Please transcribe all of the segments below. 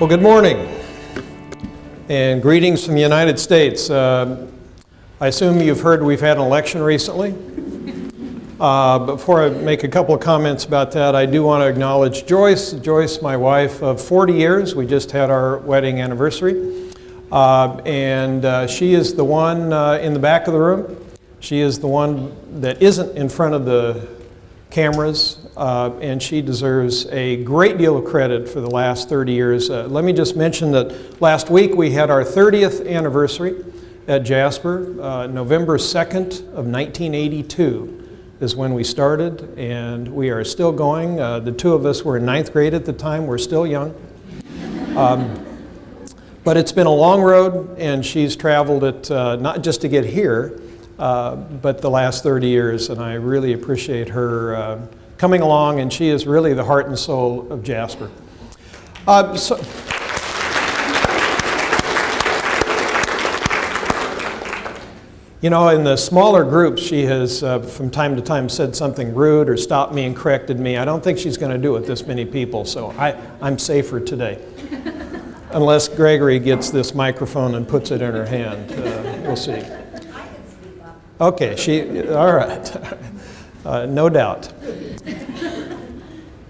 Well, good morning, and greetings from the United States. I assume you've heard we've had an election recently. Before I make a couple of comments about that, I do want to acknowledge Joyce. Joyce, my wife of 40 years. We just had our wedding anniversary. And she is the one in the back of the room. She is the one that isn't in front of the cameras, and she deserves a great deal of credit for the last 30 years. Let me just mention that last week we had our 30th anniversary at Jasper. November 2nd of 1982 is when we started, and we are still going. The two of us were in 9th grade at the time. We're still young. But it's been a long road, and she's traveled it not just to get here, but the last 30 years, and I really appreciate her coming along, and she is really the heart and soul of Jasper. You know, in the smaller groups, she has from time to time said something rude or stopped me and corrected me. I don't think she's going to do it with this many people, so I'm safer today. Unless Gregory gets this microphone and puts it in her hand. We'll see. Okay, all right. No doubt.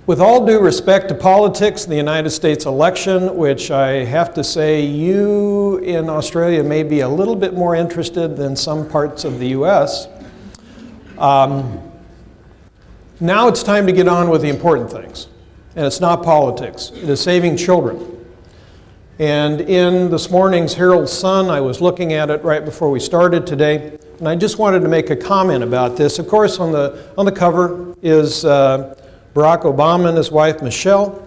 With all due respect to politics, the United States election, which I have to say you in Australia may be a little bit more interested than some parts of the U.S., now it's time to get on with the important things. And it's not politics. It is saving children. And in this morning's Herald Sun, I was looking at it right before we started today, and I just wanted to make a comment about this. Of course, on the cover is Barack Obama and his wife, Michelle,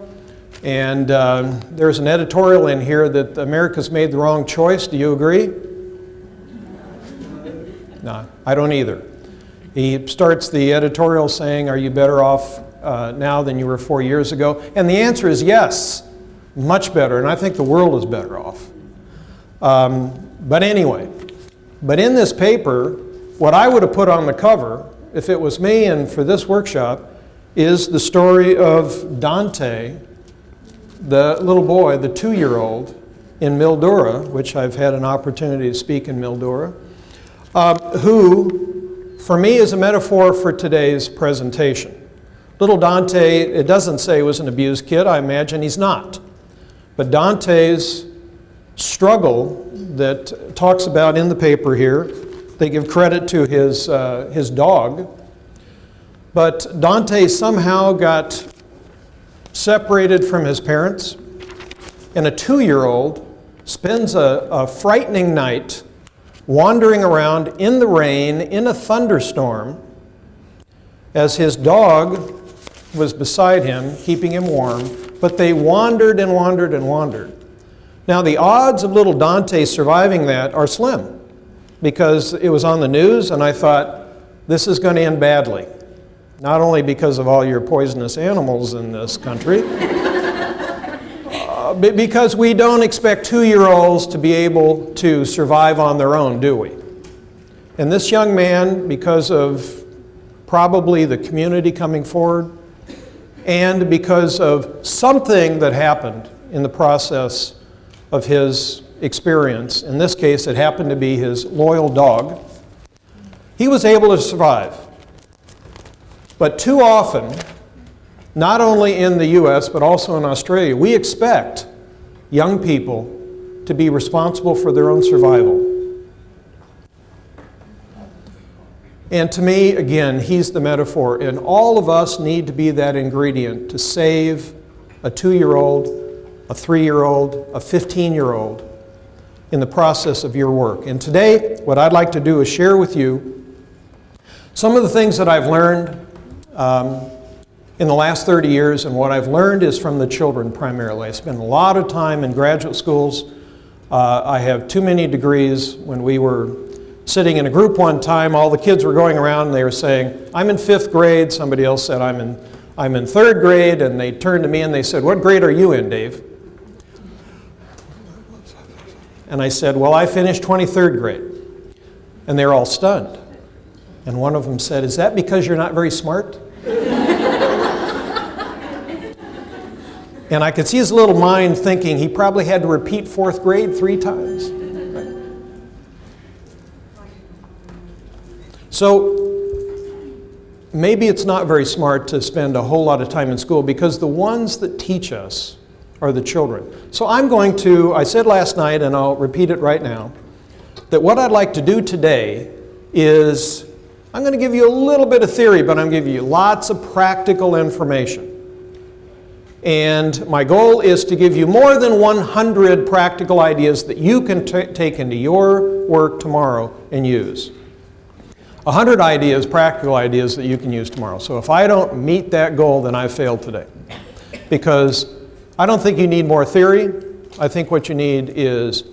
and there's an editorial in here that America's made the wrong choice. Do you agree? No, I don't either. He starts the editorial saying, are you better off now than you were 4 years ago? And the answer is yes. Much better, and I think the world is better off. But anyway, but in this paper, what I would have put on the cover, if it was me and for this workshop, is the story of Dante, the little boy, the 2-year-old in Mildura, which I've had an opportunity to speak in Mildura, who, for me, is a metaphor for today's presentation. Little Dante, it doesn't say was an abused kid. I imagine he's not. But Dante's struggle that talks about in the paper here, they give credit to his dog, but Dante somehow got separated from his parents, and a 2-year-old spends a frightening night wandering around in the rain in a thunderstorm as his dog was beside him, keeping him warm. But they wandered and wandered and wandered. Now, the odds of little Dante surviving that are slim, because it was on the news, and I thought, this is going to end badly. Not only because of all your poisonous animals in this country, but because we don't expect 2-year-olds to be able to survive on their own, do we? And this young man, because of probably the community coming forward, and because of something that happened in the process of his experience, in this case it happened to be his loyal dog, he was able to survive. But too often, not only in the U.S. but also in Australia, we expect young people to be responsible for their own survival. And to me, again, he's the metaphor, and all of us need to be that ingredient to save a 2-year-old, a 3-year-old, a 15-year-old in the process of your work. And today, what I'd like to do is share with you some of the things that I've learned in the last 30 years, and what I've learned is from the children primarily. I spent a lot of time in graduate schools. I have too many degrees. When we were sitting in a group one time, all the kids were going around and they were saying, I'm in 5th grade. Somebody else said, I'm in 3rd grade. And they turned to me and they said, what grade are you in, Dave? And I said, well, I finished 23rd grade. And they were all stunned. And one of them said, is that because you're not very smart? And I could see his little mind thinking he probably had to repeat 4th grade 3 times. So maybe it's not very smart to spend a whole lot of time in school, because the ones that teach us are the children. So I'm going to, I said last night, and I'll repeat it right now, that what I'd like to do today is, I'm going to give you a little bit of theory, but I'm going to give you lots of practical information. And my goal is to give you more than 100 practical ideas that you can take into your work tomorrow and use. 100 ideas, practical ideas that you can use tomorrow. So if I don't meet that goal, then I failed today. Because I don't think you need more theory. I think what you need is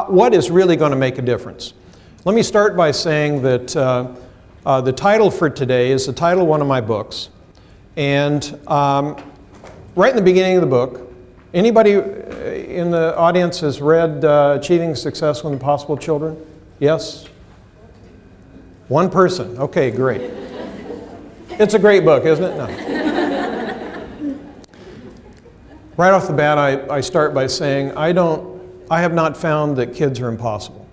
what is really going to make a difference. Let me start by saying that the title for today is the title of one of my books. And right in the beginning of the book, anybody in the audience has read Achieving Success with Impossible Children? Yes? One person. Okay, great. It's a great book, isn't it? No. Right off the bat, I start by saying I have not found that kids are impossible.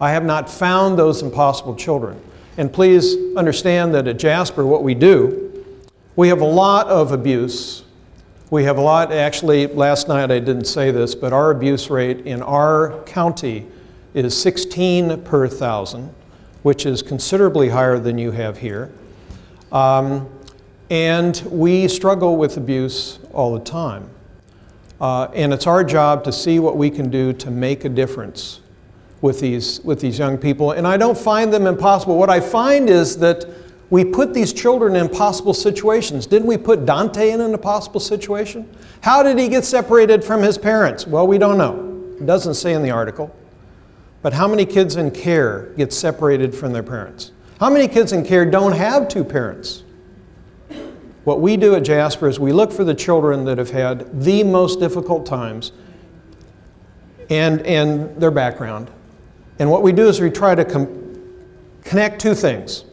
I have not found those impossible children. And please understand that at Jasper, what we do, we have a lot of abuse. We have a lot, actually, last night I didn't say this, but our abuse rate in our county is 16 per 1,000, which is considerably higher than you have here. And we struggle with abuse all the time. And it's our job to see what we can do to make a difference with these young people. And I don't find them impossible. What I find is that we put these children in impossible situations. Didn't we put Dante in an impossible situation? How did he get separated from his parents? Well, we don't know. It doesn't say in the article. But how many kids in care get separated from their parents? How many kids in care don't have 2 parents? What we do at Jasper is we look for the children that have had the most difficult times and their background. And what we do is we try to connect 2 things.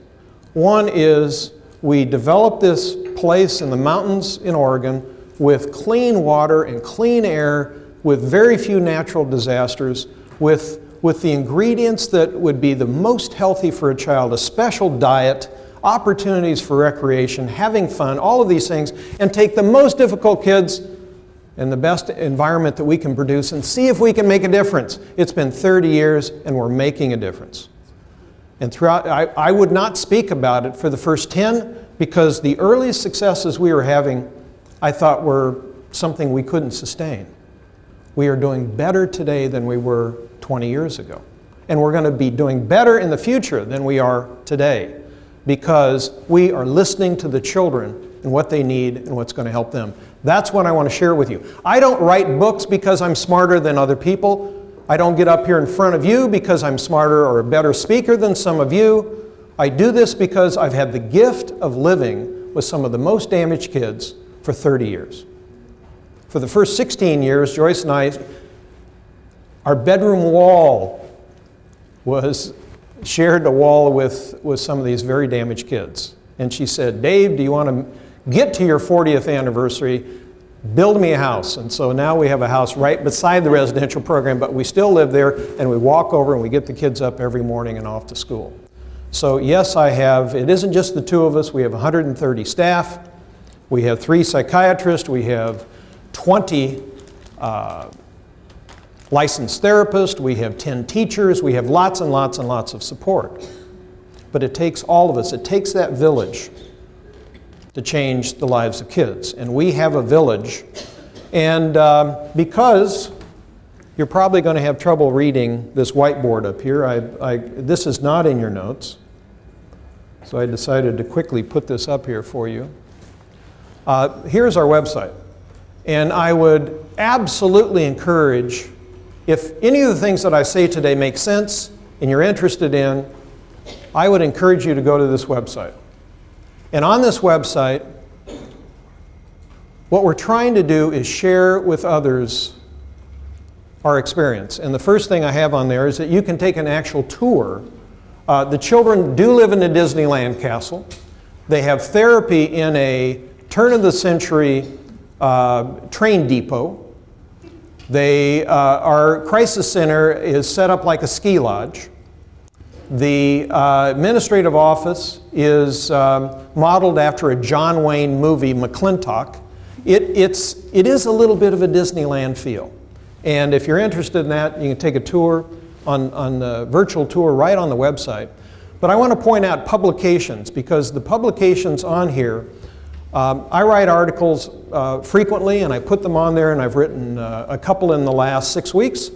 One is we develop this place in the mountains in Oregon with clean water and clean air, with very few natural disasters, with the ingredients that would be the most healthy for a child, a special diet, opportunities for recreation, having fun, all of these things, and take the most difficult kids in the best environment that we can produce and see if we can make a difference. It's been 30 years and we're making a difference. And throughout, I would not speak about it for the first 10 because the earliest successes we were having, I thought were something we couldn't sustain. We are doing better today than we were 20 years ago. And we're going to be doing better in the future than we are today because we are listening to the children and what they need and what's going to help them. That's what I want to share with you. I don't write books because I'm smarter than other people. I don't get up here in front of you because I'm smarter or a better speaker than some of you. I do this because I've had the gift of living with some of the most damaged kids for 30 years. For the first 16 years, Joyce and I, our bedroom wall shared a wall with some of these very damaged kids. And she said, Dave, do you want to get to your 40th anniversary? Build me a house. And so now we have a house right beside the residential program, but we still live there, and we walk over and we get the kids up every morning and off to school. So yes, it isn't just the 2 of us. We have 130 staff. We have 3 psychiatrists. We have 20 licensed therapists. We have 10 teachers. We have lots and lots and lots of support. But it takes all of us. It takes that village to change the lives of kids. And we have a village. And because you're probably going to have trouble reading this whiteboard up here, this is not in your notes. So I decided to quickly put this up here for you. Here's our website. And I would absolutely encourage, if any of the things that I say today make sense and you're interested in, I would encourage you to go to this website. And on this website, what we're trying to do is share with others our experience. And the first thing I have on there is that you can take an actual tour. The children do live in a Disneyland castle. They have therapy in a turn-of-the-century train depot. Our crisis center is set up like a ski lodge. The administrative office is modeled after a John Wayne movie, McClintock. It is a little bit of a Disneyland feel. And if you're interested in that, you can take a tour on the virtual tour right on the website. But I want to point out publications, because the publications on here, I write articles frequently, and I put them on there, and I've written a couple in the last 6 weeks.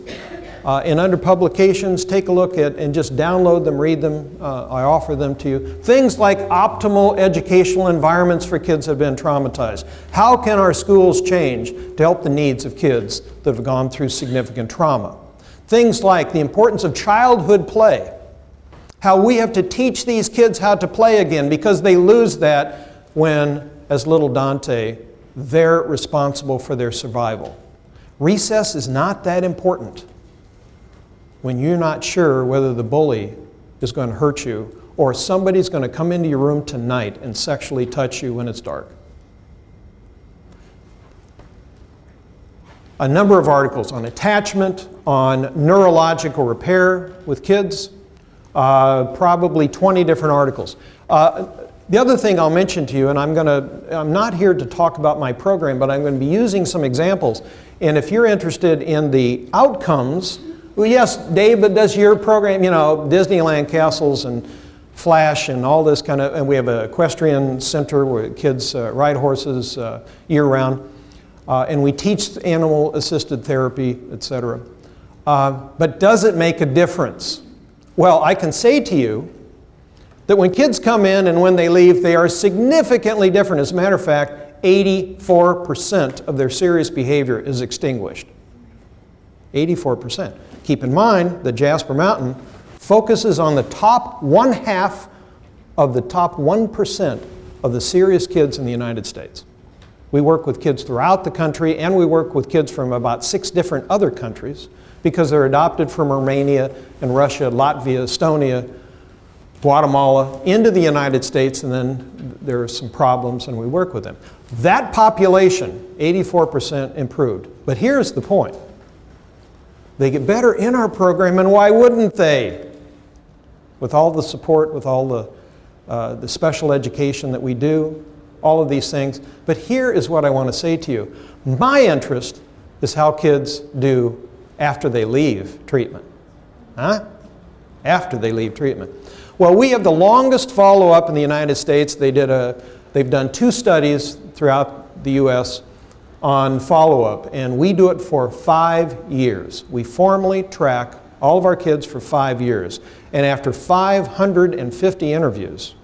And under publications, take a look at and just download them, read them. I offer them to you. Things like optimal educational environments for kids who have been traumatized. How can our schools change to help the needs of kids that have gone through significant trauma? Things like the importance of childhood play. How we have to teach these kids how to play again, because they lose that when, as little Dante, they're responsible for their survival. Recess is not that important when you're not sure whether the bully is going to hurt you or somebody's going to come into your room tonight and sexually touch you when it's dark. A number of articles on attachment, on neurological repair with kids, probably 20 different articles. The other thing I'll mention to you, and I'm not here to talk about my program, but I'm going to be using some examples. And if you're interested in the outcomes, well, yes, Dave, but does your program, Disneyland castles and Flash and all this kind of, and we have an equestrian center where kids ride horses year-round, and we teach animal-assisted therapy, etc. But does it make a difference? Well, I can say to you that when kids come in and when they leave, they are significantly different. As a matter of fact, 84% of their serious behavior is extinguished. 84%. Keep in mind that Jasper Mountain focuses on the top 1/2 of the top 1% of the serious kids in the United States. We work with kids throughout the country, and we work with kids from about 6 different other countries because they're adopted from Romania and Russia, Latvia, Estonia, Guatemala, into the United States, and then there are some problems and we work with them. That population, 84% improved. But here's the point. They get better in our program, and why wouldn't they? With all the support, with all the special education that we do, all of these things. But here is what I want to say to you. My interest is how kids do after they leave treatment. After they leave treatment. Well, we have the longest follow-up in the United States. They've done 2 studies throughout the U.S. on follow-up, and we do it for 5 years. We formally track all of our kids for 5 years. And after 550 interviews,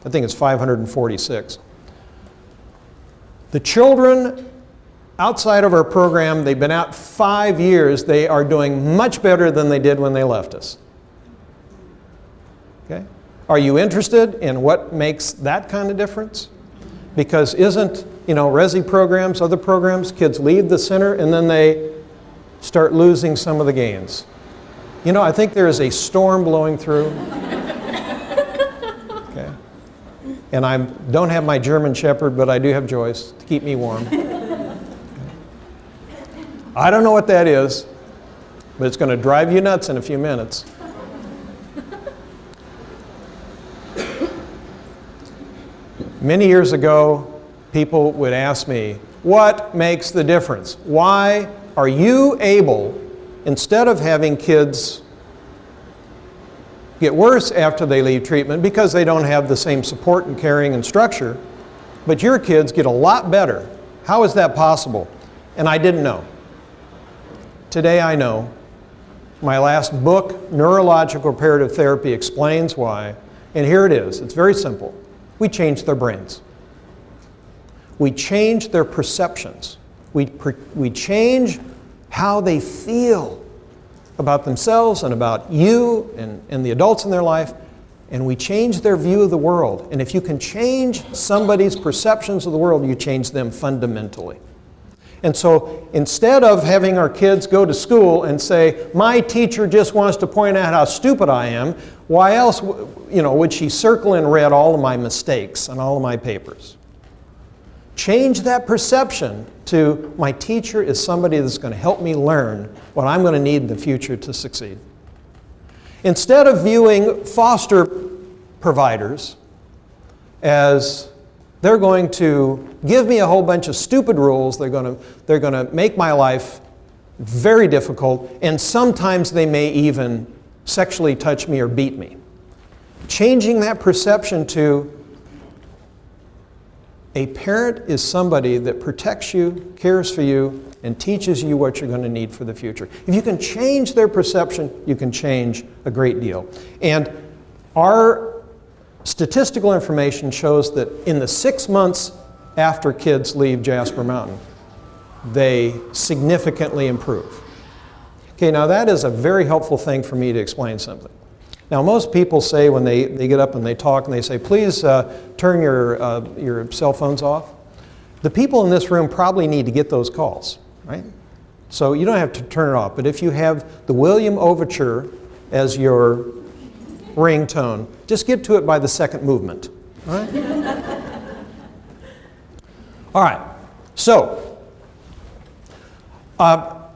I think it's 546, the children outside of our program, they've been out 5 years, they are doing much better than they did when they left us. Okay? Are you interested in what makes that kind of difference? Because isn't, Resi programs, other programs, kids leave the center and then they start losing some of the gains. I think there is a storm blowing through. Okay. And I don't have my German Shepherd, but I do have Joyce to keep me warm. Okay. I don't know what that is, but it's going to drive you nuts in a few minutes. Many years ago, people would ask me, what makes the difference? Why are you able, instead of having kids get worse after they leave treatment because they don't have the same support and caring and structure, but your kids get a lot better? How is that possible? And I didn't know. Today I know. My last book, Neurological Reparative Therapy, explains why. And here it is. It's very simple. We change their brains. We change their perceptions. We change how they feel about themselves and about you and the adults in their life, and we change their view of the world. And if you can change somebody's perceptions of the world, you change them fundamentally. And so instead of having our kids go to school and say, my teacher just wants to point out how stupid I am, why else would she circle in red all of my mistakes on all of my papers? Change that perception to my teacher is somebody that's going to help me learn what I'm going to need in the future to succeed. Instead of viewing foster providers as they're going to give me a whole bunch of stupid rules, they're going to make my life very difficult, and sometimes they may even sexually touch me or beat me. Changing that perception to a parent is somebody that protects you, cares for you, and teaches you what you're going to need for the future. If you can change their perception, you can change a great deal. And our statistical information shows that in the 6 months after kids leave Jasper Mountain, they significantly improve. Okay, now that is a very helpful thing for me to explain something. Now most people say when they get up and they talk and they say, please turn your cell phones off. The people in this room probably need to get those calls, right? So you don't have to turn it off, but if you have the William Overture as your ringtone, just get to it by the second movement, all right? All right, so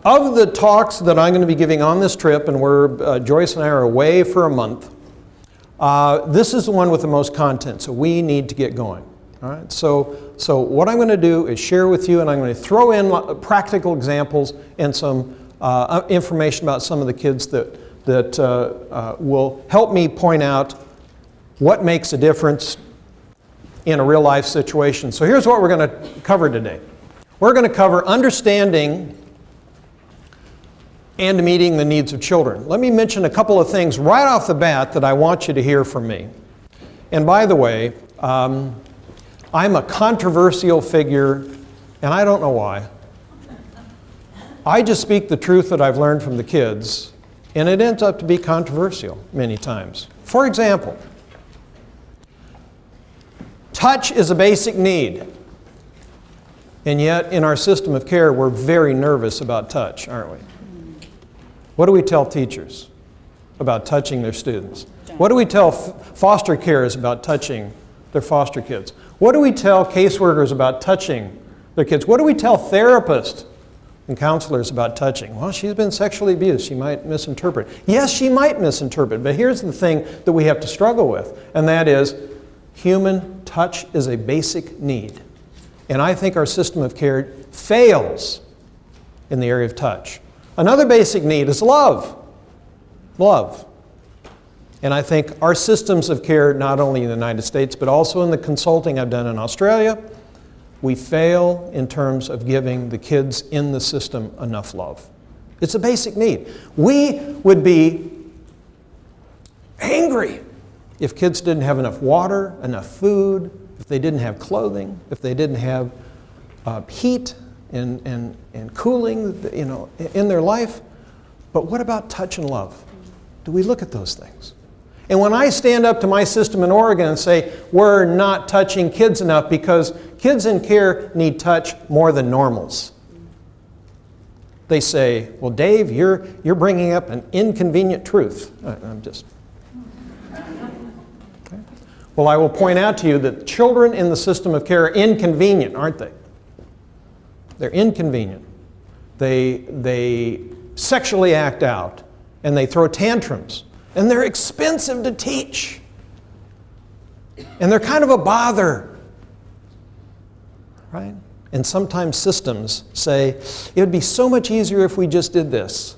of the talks that I'm going to be giving on this trip, and Joyce and I are away for a month, this is the one with the most content, so we need to get going. All right, so what I'm going to do is share with you, and I'm going to throw in practical examples and some information about some of the kids that will help me point out what makes a difference in a real life situation. So here's what we're going to cover today. We're going to cover understanding and meeting the needs of children. Let me mention a couple of things right off the bat that I want you to hear from me. And by the way, I'm a controversial figure, and I don't know why. I just speak the truth that I've learned from the kids, and it ends up to be controversial many times. For example, touch is a basic need. And yet, in our system of care, we're very nervous about touch, aren't we? What do we tell teachers about touching their students? What do we tell foster carers about touching their foster kids? What do we tell caseworkers about touching their kids? What do we tell therapists and counselors about touching? Well, she's been sexually abused. She might misinterpret. Yes, she might misinterpret, but here's the thing that we have to struggle with, and that is human touch is a basic need. And I think our system of care fails in the area of touch. Another basic need is love. Love. And I think our systems of care, not only in the United States, but also in the consulting I've done in Australia, we fail in terms of giving the kids in the system enough love. It's a basic need. We would be angry if kids didn't have enough water, enough food, if they didn't have clothing, if they didn't have heat and cooling, in their life. But what about touch and love? Do we look at those things? And when I stand up to my system in Oregon and say, we're not touching kids enough because kids in care need touch more than normals, they say, well, Dave, you're bringing up an inconvenient truth. I'm just... Okay. Well, I will point out to you that children in the system of care are inconvenient, aren't they? They're inconvenient. They sexually act out, and they throw tantrums, and they're expensive to teach, and they're kind of a bother, right? And sometimes systems say, it would be so much easier if we just did this.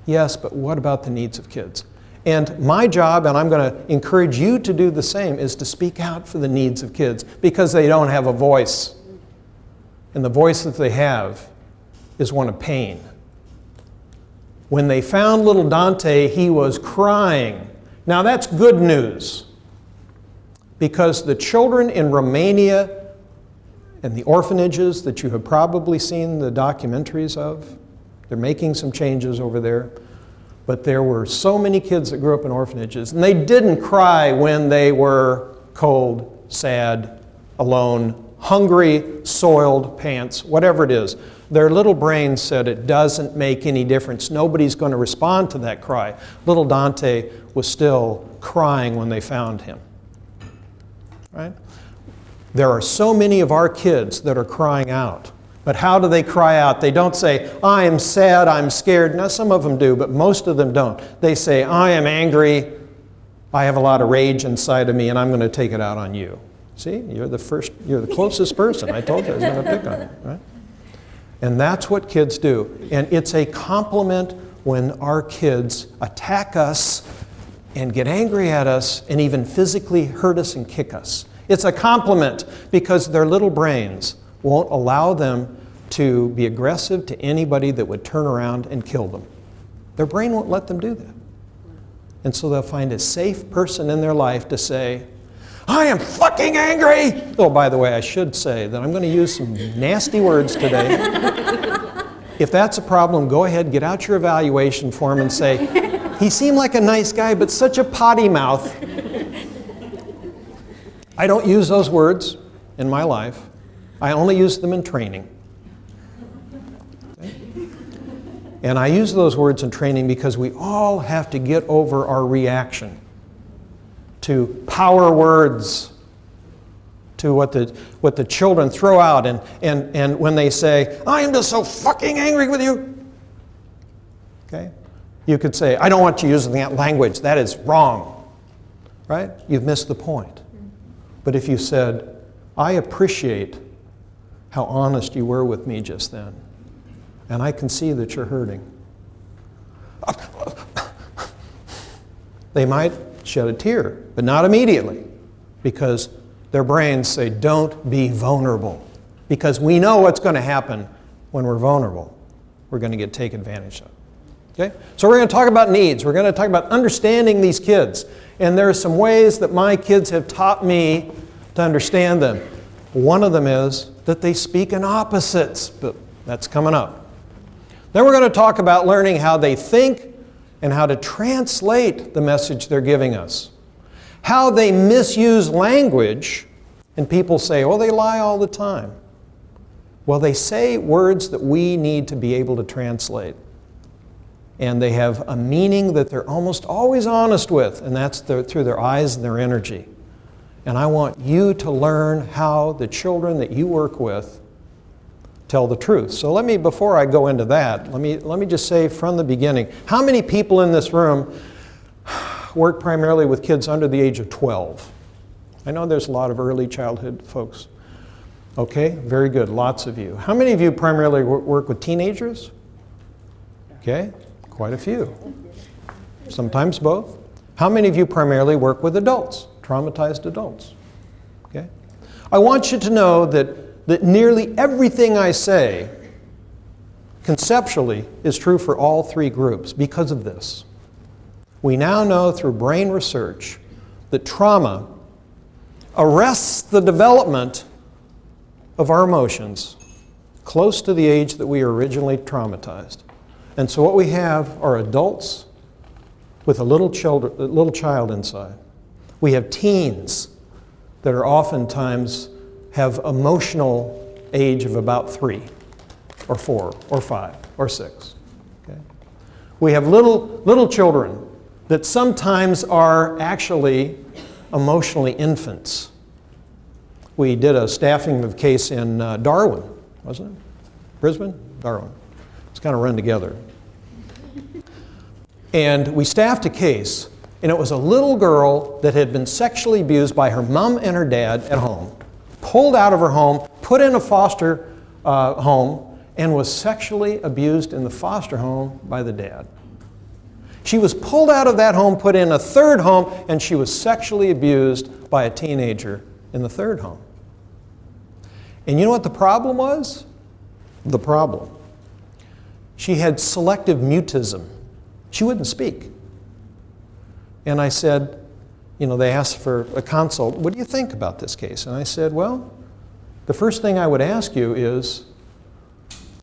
Yes, but what about the needs of kids? And my job, and I'm going to encourage you to do the same, is to speak out for the needs of kids because they don't have a voice. And the voice that they have is one of pain. When they found little Dante, he was crying. Now that's good news, because the children in Romania and the orphanages that you have probably seen the documentaries of, they're making some changes over there, but there were so many kids that grew up in orphanages, and they didn't cry when they were cold, sad, alone, hungry, soiled pants, whatever it is. Their little brains said it doesn't make any difference. Nobody's going to respond to that cry. Little Dante was still crying when they found him. Right? There are so many of our kids that are crying out. But how do they cry out? They don't say, I am sad, I'm scared. Now, some of them do, but most of them don't. They say, I am angry, I have a lot of rage inside of me, and I'm going to take it out on you. See, you're the closest person. I told you I was going to pick on you, right? And that's what kids do. And it's a compliment when our kids attack us and get angry at us and even physically hurt us and kick us. It's a compliment because their little brains won't allow them to be aggressive to anybody that would turn around and kill them. Their brain won't let them do that. And so they'll find a safe person in their life to say, I am fucking angry! Oh, by the way, I should say that I'm going to use some nasty words today. If that's a problem, go ahead, get out your evaluation form and say, he seemed like a nice guy, but such a potty mouth. I don't use those words in my life. I only use them in training. Okay? And I use those words in training because we all have to get over our reaction to power words, to what the children throw out, and when they say, I am just so fucking angry with you. Okay? You could say, I don't want you using that language. That is wrong. Right? You've missed the point. But if you said, I appreciate how honest you were with me just then, and I can see that you're hurting. They might shed a tear, but not immediately, because their brains say, don't be vulnerable. Because we know what's going to happen when we're vulnerable. We're going to get taken advantage of. Okay? So we're going to talk about needs. We're going to talk about understanding these kids. And there are some ways that my kids have taught me to understand them. One of them is that they speak in opposites, but that's coming up. Then we're going to talk about learning how they think and how to translate the message they're giving us. How they misuse language, and people say, oh, they lie all the time. Well, they say words that we need to be able to translate. And they have a meaning that they're almost always honest with, and that's through their eyes and their energy. And I want you to learn how the children that you work with tell the truth. So before I go into that, let me just say from the beginning, how many people in this room work primarily with kids under the age of 12? I know there's a lot of early childhood folks. Okay, very good, lots of you. How many of you primarily work with teenagers? Okay, quite a few. Sometimes both. How many of you primarily work with adults, traumatized adults? Okay. I want you to know that nearly everything I say conceptually is true for all three groups because of this. We now know through brain research that trauma arrests the development of our emotions close to the age that we were originally traumatized. And so what we have are adults with a little child inside. We have teens that are oftentimes have emotional age of about 3 or 4 or 5 or 6. Okay? We have little children that sometimes are actually emotionally infants. We did a staffing of case in Darwin, wasn't it? Brisbane? Darwin. It's kind of run together. And we staffed a case, and it was a little girl that had been sexually abused by her mom and her dad at home, pulled out of her home, put in a foster home, and was sexually abused in the foster home by the dad. She was pulled out of that home, put in a third home, and she was sexually abused by a teenager in the third home. And you know what the problem was? The problem. She had selective mutism. She wouldn't speak. And I said, they asked for a consult. What do you think about this case? And I said, well, the first thing I would ask you is,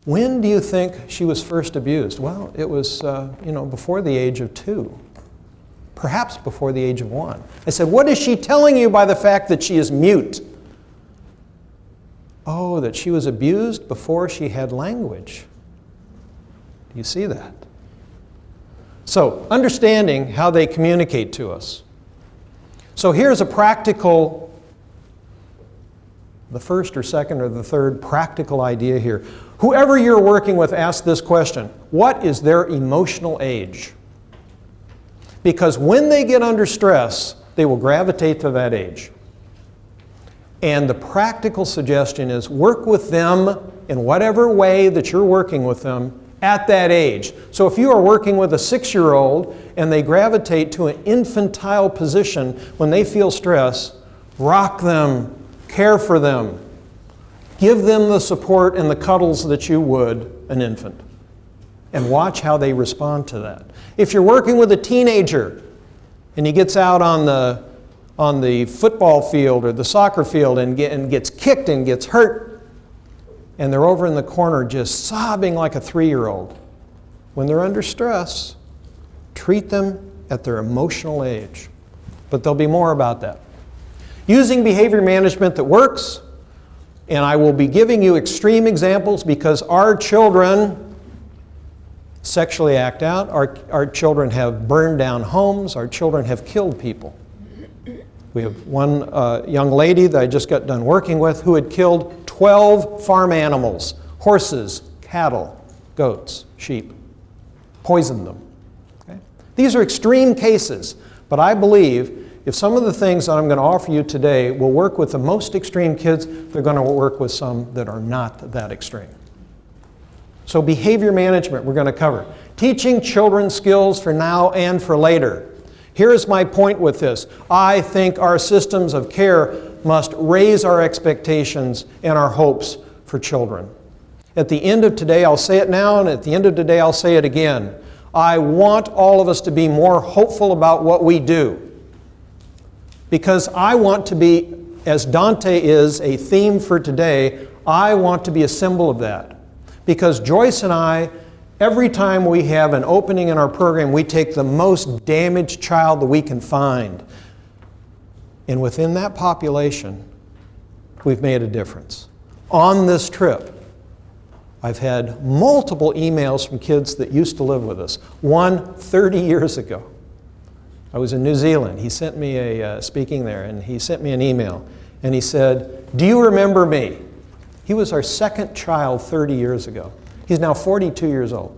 when do you think she was first abused? Well, it was, before the age of 2. Perhaps before the age of 1. I said, what is she telling you by the fact that she is mute? Oh, that she was abused before she had language. Do you see that? So, understanding how they communicate to us. So here's a practical the first or second or the third practical idea here. Whoever you're working with, ask this question: what is their emotional age? Because when they get under stress, they will gravitate to that age. And the practical suggestion is work with them in whatever way that you're working with them at that age. So if you are working with a 6-year-old and they gravitate to an infantile position when they feel stress, rock them, care for them, give them the support and the cuddles that you would an infant, and watch how they respond to that. If you're working with a teenager and he gets out on the football field or the soccer field and gets kicked and gets hurt, and they're over in the corner just sobbing like a 3-year-old, when they're under stress, treat them at their emotional age. But there'll be more about that. Using behavior management that works, and I will be giving you extreme examples because our children sexually act out, our children have burned down homes, our children have killed people. We have one young lady that I just got done working with who had killed 12 farm animals, horses, cattle, goats, sheep, poisoned them. Okay? These are extreme cases, but I believe if some of the things that I'm going to offer you today will work with the most extreme kids, they're going to work with some that are not that extreme. So behavior management we're going to cover. Teaching children skills for now and for later. Here's my point with this. I think our systems of care must raise our expectations and our hopes for children. At the end of today, I'll say it now, and at the end of today, I'll say it again. I want all of us to be more hopeful about what we do. Because I want to be, as Dante is a theme for today, I want to be a symbol of that. Because Joyce and I, every time we have an opening in our program, we take the most damaged child that we can find. And within that population, we've made a difference. On this trip, I've had multiple emails from kids that used to live with us. One 30 years ago. I was in New Zealand. He sent me speaking there, and he sent me an email. And he said, "Do you remember me?" He was our second child 30 years ago. He's now 42 years old.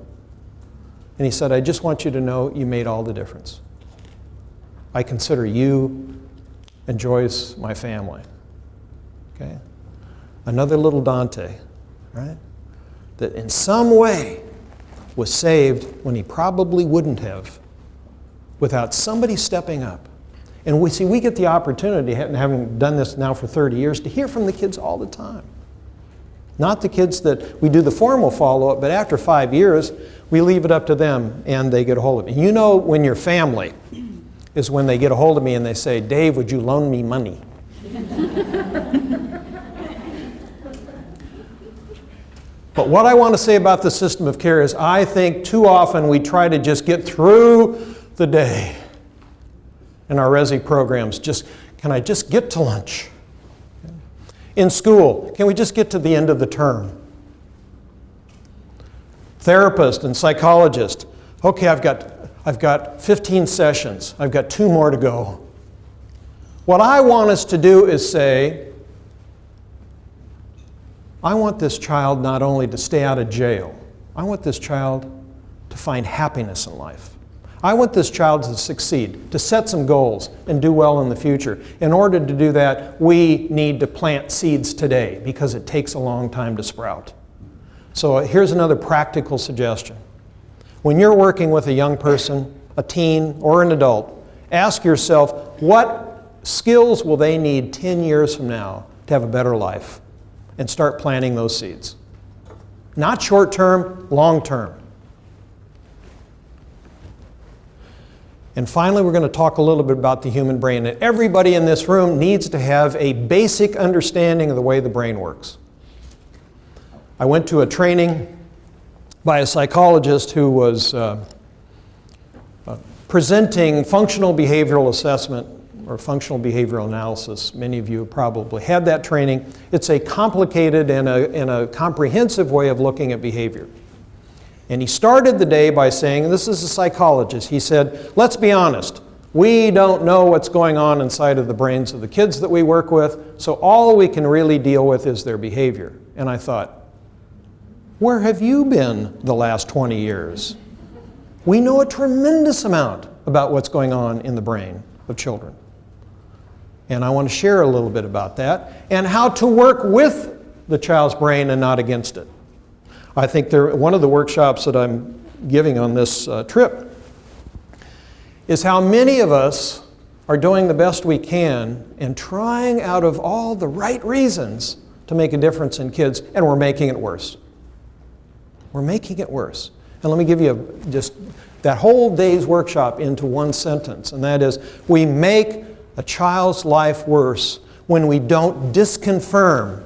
And he said, "I just want you to know you made all the difference. I consider you and Joyce my family." Okay? Another little Dante, right? That in some way was saved when he probably wouldn't have without somebody stepping up. And we get the opportunity, having done this now for 30 years, to hear from the kids all the time. Not the kids that we do the formal follow-up, but after 5 years, we leave it up to them and they get a hold of it. You know when your family is when they get a hold of me and they say, "Dave, would you loan me money?" But what I want to say about the system of care is I think too often we try to just get through the day in our Resi programs. Can I just get to lunch? In school, can we just get to the end of the term? Therapist and psychologist, okay, I've got 15 sessions. I've got 2 more to go. What I want us to do is say, I want this child not only to stay out of jail, I want this child to find happiness in life. I want this child to succeed, to set some goals and do well in the future. In order to do that, we need to plant seeds today because it takes a long time to sprout. So here's another practical suggestion. When you're working with a young person, a teen or an adult, ask yourself, what skills will they need 10 years from now to have a better life? And start planting those seeds. Not short term, long term. And finally, we're going to talk a little bit about the human brain. And everybody in this room needs to have a basic understanding of the way the brain works. I went to a training by a psychologist who was presenting functional behavioral assessment or functional behavioral analysis. Many of you have probably had that training. It's a complicated and a comprehensive way of looking at behavior. And he started the day by saying, and this is a psychologist, he said, let's be honest, We don't know what's going on inside of the brains of the kids that we work with, so all we can really deal with is their behavior. And I thought, where have you been the last 20 years? We know a tremendous amount about what's going on in the brain of children. And I want to share a little bit about that and how to work with the child's brain and not against it. I think one of the workshops that I'm giving on this trip is how many of us are doing the best we can and trying out of all the right reasons to make a difference in kids, and we're making it worse. We're making it worse. And let me give you just that whole day's workshop into one sentence, and that is, we make a child's life worse when we don't disconfirm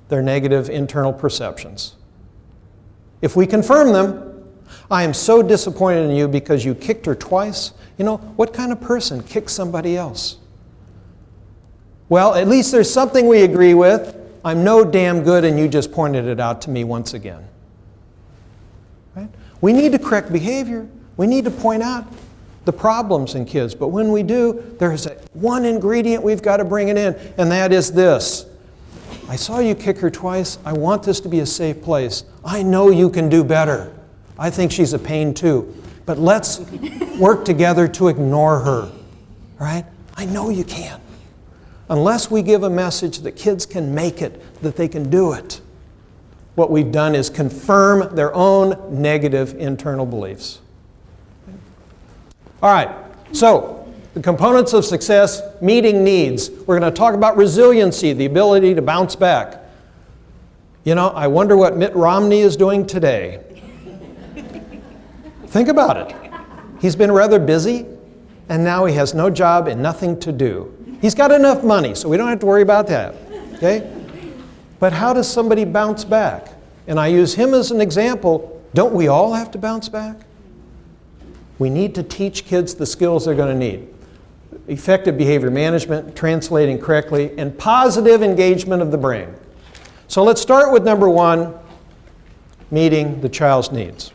their negative internal perceptions. If we confirm them, I am so disappointed in you because you kicked her twice. You know, what kind of person kicks somebody else? Well, at least there's something we agree with. I'm no damn good and you just pointed it out to me once again. Right? We need to correct behavior. We need to point out the problems in kids. But when we do, there's one ingredient we've got to bring it in, and that is this. I saw you kick her twice. I want this to be a safe place. I know you can do better. I think she's a pain too. But let's work together to ignore her. Right? I know you can. Unless we give a message that kids can make it, that they can do it, what we've done is confirm their own negative internal beliefs. All right, so the components of success, meeting needs. We're going to talk about resiliency, the ability to bounce back. You know, I wonder what Mitt Romney is doing today. Think about it. He's been rather busy, and now he has no job and nothing to do. He's got enough money, so we don't have to worry about that, okay? But how does somebody bounce back? And I use him as an example. Don't we all have to bounce back? We need to teach kids the skills they're going to need. Effective behavior management, translating correctly, and positive engagement of the brain. So let's start with number one, meeting the child's needs.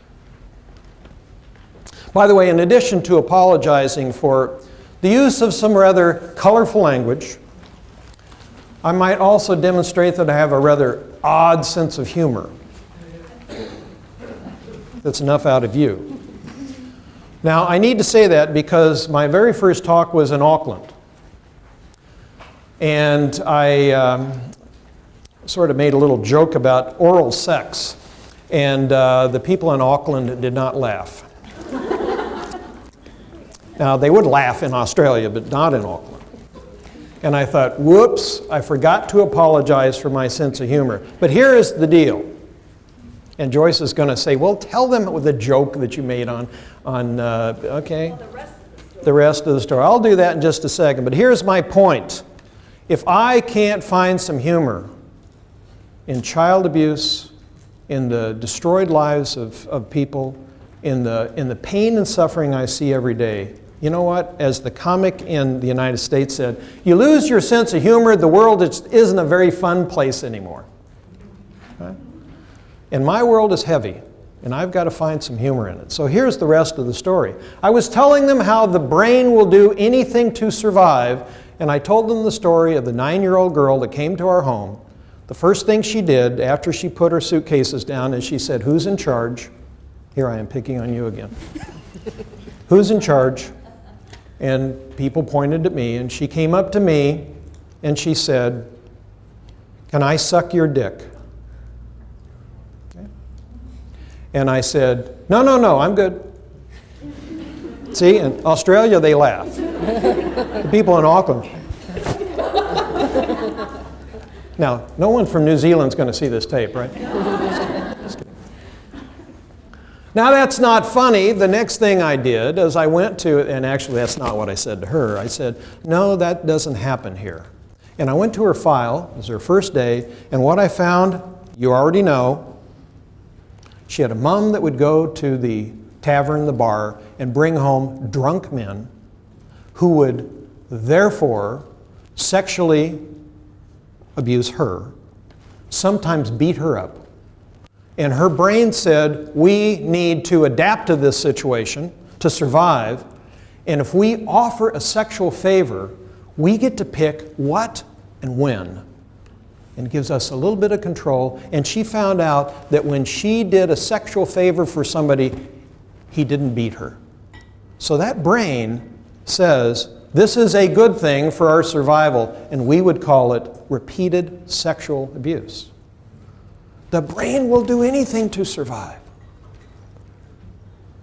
By the way, in addition to apologizing for the use of some rather colorful language, I might also demonstrate that I have a rather odd sense of humor. That's enough out of you. Now, I need to say that because my very first talk was in Auckland. And I sort of made a little joke about oral sex. And the people in Auckland did not laugh. Now, they would laugh in Australia, but not in Auckland. And I thought, whoops, I forgot to apologize for my sense of humor. But here is the deal. And Joyce is going to say, well, tell them with a joke that you made on okay? Well, the rest of the story. I'll do that in just a second. But here's my point. If I can't find some humor in child abuse, in the destroyed lives of people, in the pain and suffering I see every day, you know what? As the comic in the United States said, you lose your sense of humor, the world isn't a very fun place anymore. Right? And my world is heavy, and I've got to find some humor in it. So here's the rest of the story. I was telling them how the brain will do anything to survive, and I told them the story of the 9-year-old girl that came to our home. The first thing she did after she put her suitcases down is she said, "Who's in charge?" Here I am picking on you again. "Who's in charge?" And people pointed at me, and she came up to me and she said, "Can I suck your dick?" Okay. And I said, No, I'm good." See, in Australia they laugh. The people in Auckland. Now, no one from New Zealand's going to see this tape, right? Just kidding. Now that's not funny. The next thing I did is I went to, and actually that's not what I said to her. I said, "No, that doesn't happen here." And I went to her file. It was her first day. And what I found, you already know, she had a mom that would go to the tavern, the bar, and bring home drunk men who would therefore sexually abuse her, sometimes beat her up. And her brain said, we need to adapt to this situation to survive, And if we offer a sexual favor, we get to pick what and when. And it gives us a little bit of control. And she found out that when she did a sexual favor for somebody, he didn't beat her. So that brain says, this is a good thing for our survival, and we would call it repeated sexual abuse. The brain will do anything to survive.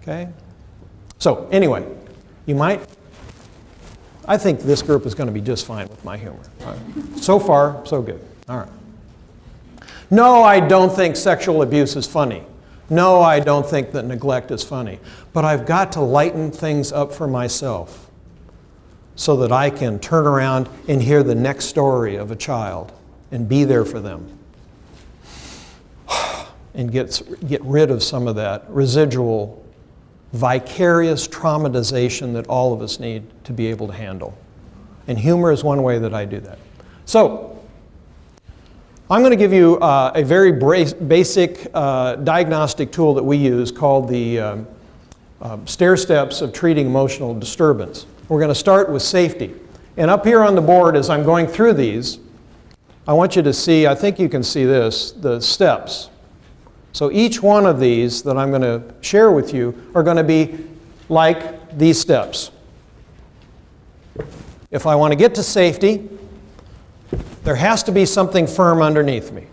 Okay? So, anyway, I think this group is going to be just fine with my humor. So far, so good. All right. No, I don't think sexual abuse is funny. No, I don't think that neglect is funny. But I've got to lighten things up for myself so that I can turn around and hear the next story of a child and be there for them and get rid of some of that residual vicarious traumatization that all of us need to be able to handle. And humor is one way that I do that. So, I'm going to give you a very basic diagnostic tool that we use called the stair steps of treating emotional disturbance. We're going to start with safety. And up here on the board, as I'm going through these, I want you to see, I think you can see this, the steps. So each one of these that I'm going to share with you are going to be like these steps. If I want to get to safety, there has to be something firm underneath me.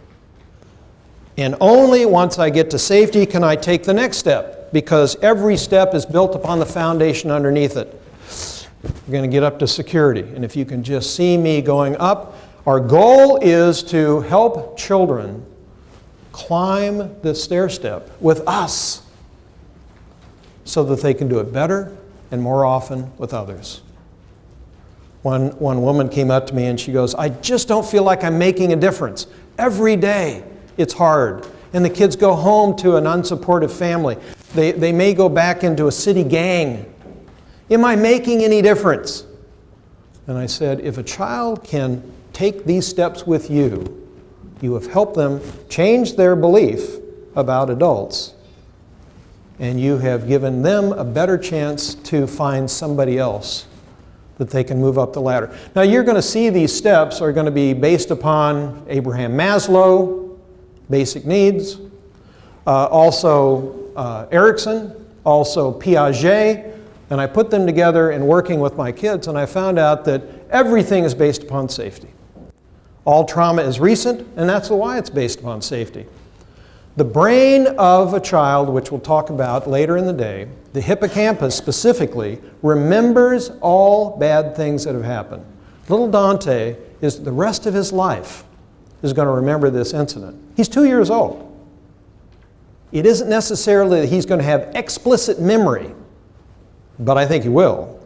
And only once I get to safety can I take the next step, because every step is built upon the foundation underneath it. We're going to get up to security. And if you can just see me going up, our goal is to help children climb the stair step with us so that they can do it better and more often with others. One woman came up to me and she goes, I just don't feel like I'm making a difference. Every day it's hard. And the kids go home to an unsupportive family. They may go back into a city gang. Am I making any difference? And I said, if a child can take these steps with you, you have helped them change their belief about adults, and you have given them a better chance to find somebody else that they can move up the ladder. Now you're going to see these steps are going to be based upon Abraham Maslow, basic needs, also Erickson, also Piaget, and I put them together in working with my kids, and I found out that everything is based upon safety. All trauma is recent, and that's why it's based upon safety. The brain of a child, which we'll talk about later in the day, the hippocampus specifically, remembers all bad things that have happened. Little Dante is the rest of his life is going to remember this incident. He's 2 years old. It isn't necessarily that he's going to have explicit memory, but I think he will.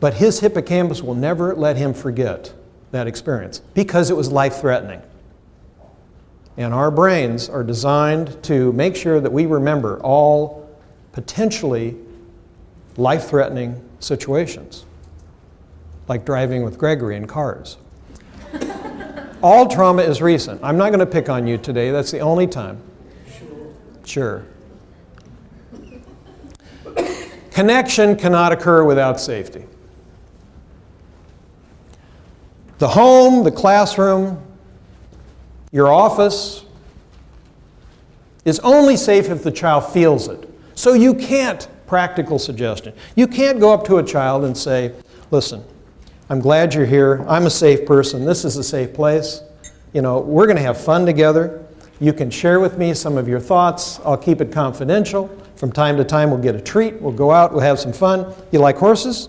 But his hippocampus will never let him forget that experience because it was life-threatening. And our brains are designed to make sure that we remember all potentially life-threatening situations, like driving with Gregory in cars. All trauma is recent. I'm not going to pick on you today. That's the only time. Sure. Connection cannot occur without safety. The home, the classroom, your office is only safe if the child feels it. So you can't, practical suggestion, you can't go up to a child and say, listen, I'm glad you're here. I'm a safe person. This is a safe place. You know, we're going to have fun together. You can share with me some of your thoughts. I'll keep it confidential. From time to time, we'll get a treat. We'll go out. We'll have some fun. You like horses?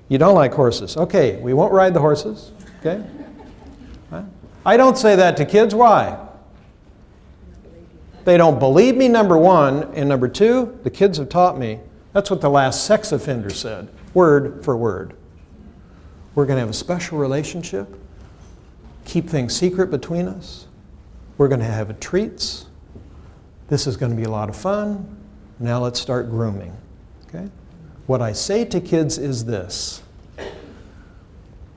You don't like horses. Okay, we won't ride the horses. Okay? I don't say that to kids. Why? They don't believe me, number one. And number two, the kids have taught me, that's what the last sex offender said, word for word. We're going to have a special relationship. Keep things secret between us. We're going to have treats. This is going to be a lot of fun. Now let's start grooming. Okay? What I say to kids is this.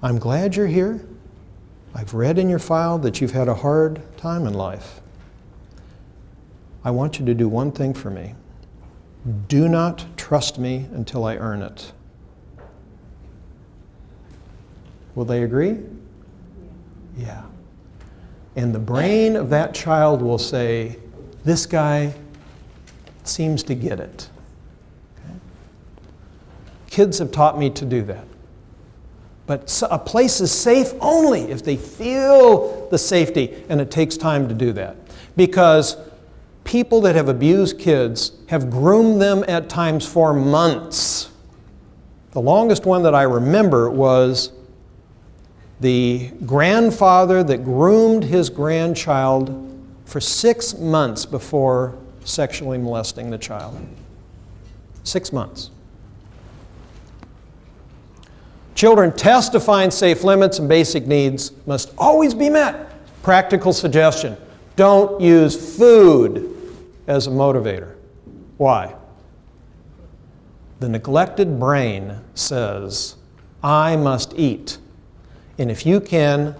I'm glad you're here. I've read in your file that you've had a hard time in life. I want you to do one thing for me. Do not trust me until I earn it. Will they agree? Yeah. And the brain of that child will say, this guy seems to get it. Okay? Kids have taught me to do that. But a place is safe only if they feel the safety, and it takes time to do that. Because people that have abused kids have groomed them at times for months. The longest one that I remember was the grandfather that groomed his grandchild for 6 months before sexually molesting the child. 6 months. Children test to find safe limits and basic needs must always be met. Practical suggestion: don't use food as a motivator. Why? The neglected brain says, I must eat. And if you can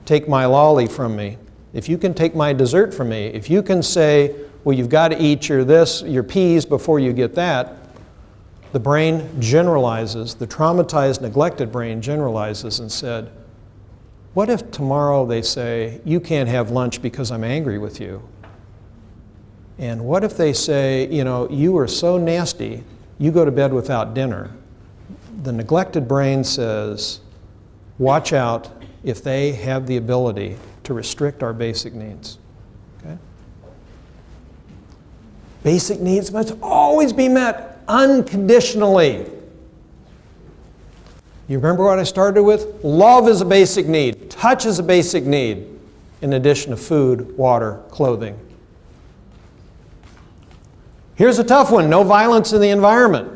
take my lolly from me, if you can take my dessert from me, if you can say, well, you've got to eat your peas before you get that, the brain generalizes, the traumatized, neglected brain generalizes and said, what if tomorrow they say, you can't have lunch because I'm angry with you? And what if they say, you are so nasty, you go to bed without dinner? The neglected brain says, watch out if they have the ability to restrict our basic needs. Okay? Basic needs must always be met unconditionally. You remember what I started with? Love is a basic need. Touch is a basic need, in addition to food, water, clothing. Here's a tough one: no violence in the environment.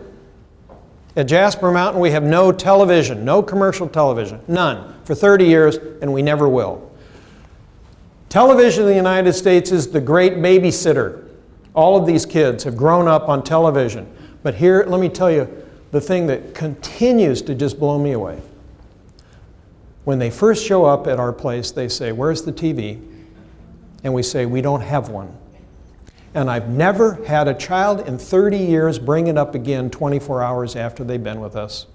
At Jasper Mountain, we have no television, no commercial television, none, for 30 years, and we never will. Television in the United States is the great babysitter. All of these kids have grown up on television. But here, let me tell you, the thing that continues to just blow me away. When they first show up at our place, they say, where's the TV? And we say, we don't have one. And I've never had a child in 30 years bring it up again 24 hours after they've been with us.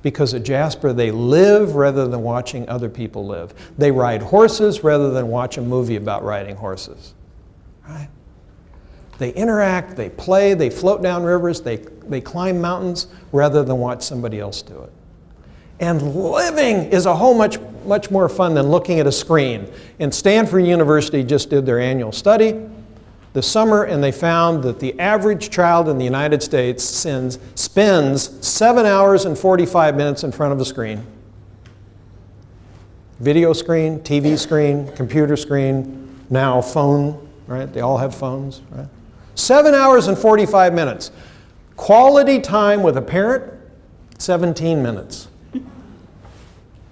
Because at Jasper, they live rather than watching other people live. They ride horses rather than watch a movie about riding horses. Right? They interact, they play, they float down rivers, they climb mountains rather than watch somebody else do it. And living is a whole much more fun than looking at a screen. And Stanford University just did their annual study this summer, and they found that the average child in the United States spends 7 hours and 45 minutes in front of a screen. Video screen, TV screen, computer screen, now phone, right? They all have phones, right? 7 hours and 45 minutes. Quality time with a parent, 17 minutes.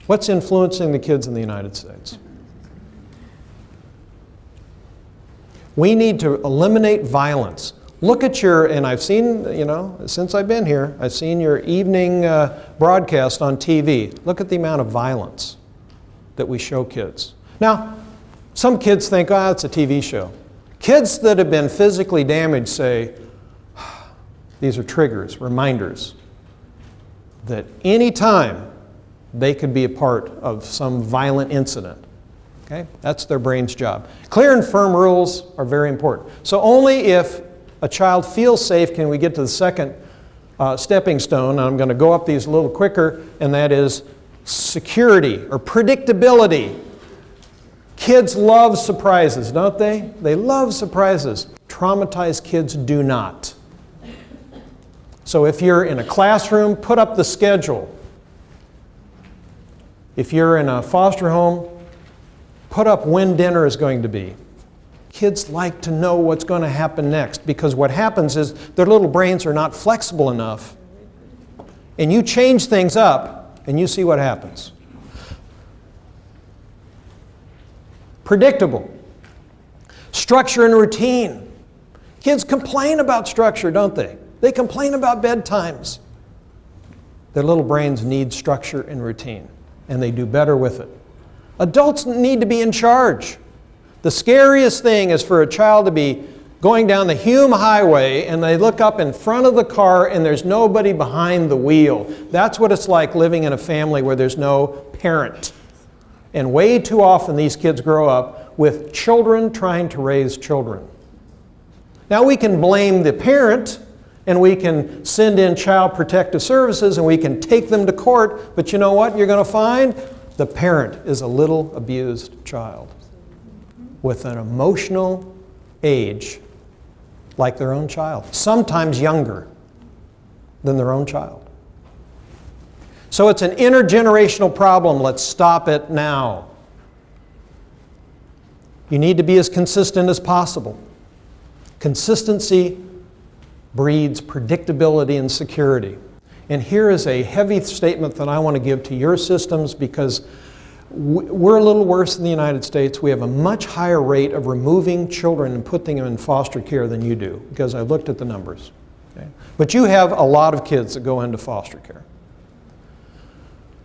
What's influencing the kids in the United States? We need to eliminate violence. Look at and I've seen, since I've been here, I've seen your evening broadcast on TV. Look at the amount of violence that we show kids. Now, some kids think, it's a TV show. Kids that have been physically damaged say, these are triggers, reminders, that any time they could be a part of some violent incident. Okay? That's their brain's job. Clear and firm rules are very important. So only if a child feels safe can we get to the second stepping stone. I'm going to go up these a little quicker, and that is security or predictability. Kids love surprises, don't they? They love surprises. Traumatized kids do not. So if you're in a classroom, put up the schedule. If you're in a foster home, put up when dinner is going to be. Kids like to know what's going to happen next, because what happens is their little brains are not flexible enough. And you change things up, and you see what happens. Predictable. Structure and routine. Kids complain about structure, don't they? They complain about bedtimes. Their little brains need structure and routine, and they do better with it. Adults need to be in charge. The scariest thing is for a child to be going down the Hume Highway and they look up in front of the car and there's nobody behind the wheel. That's what it's like living in a family where there's no parent. And way too often these kids grow up with children trying to raise children. Now we can blame the parent and we can send in Child Protective Services and we can take them to court, but you know what you're going to find? The parent is a little abused child with an emotional age like their own child, sometimes younger than their own child. So it's an intergenerational problem. Let's stop it now. You need to be as consistent as possible. Consistency breeds predictability and security. And here is a heavy statement that I want to give to your systems because we're a little worse in the United States. We have a much higher rate of removing children and putting them in foster care than you do, because I looked at the numbers. Okay? But you have a lot of kids that go into foster care.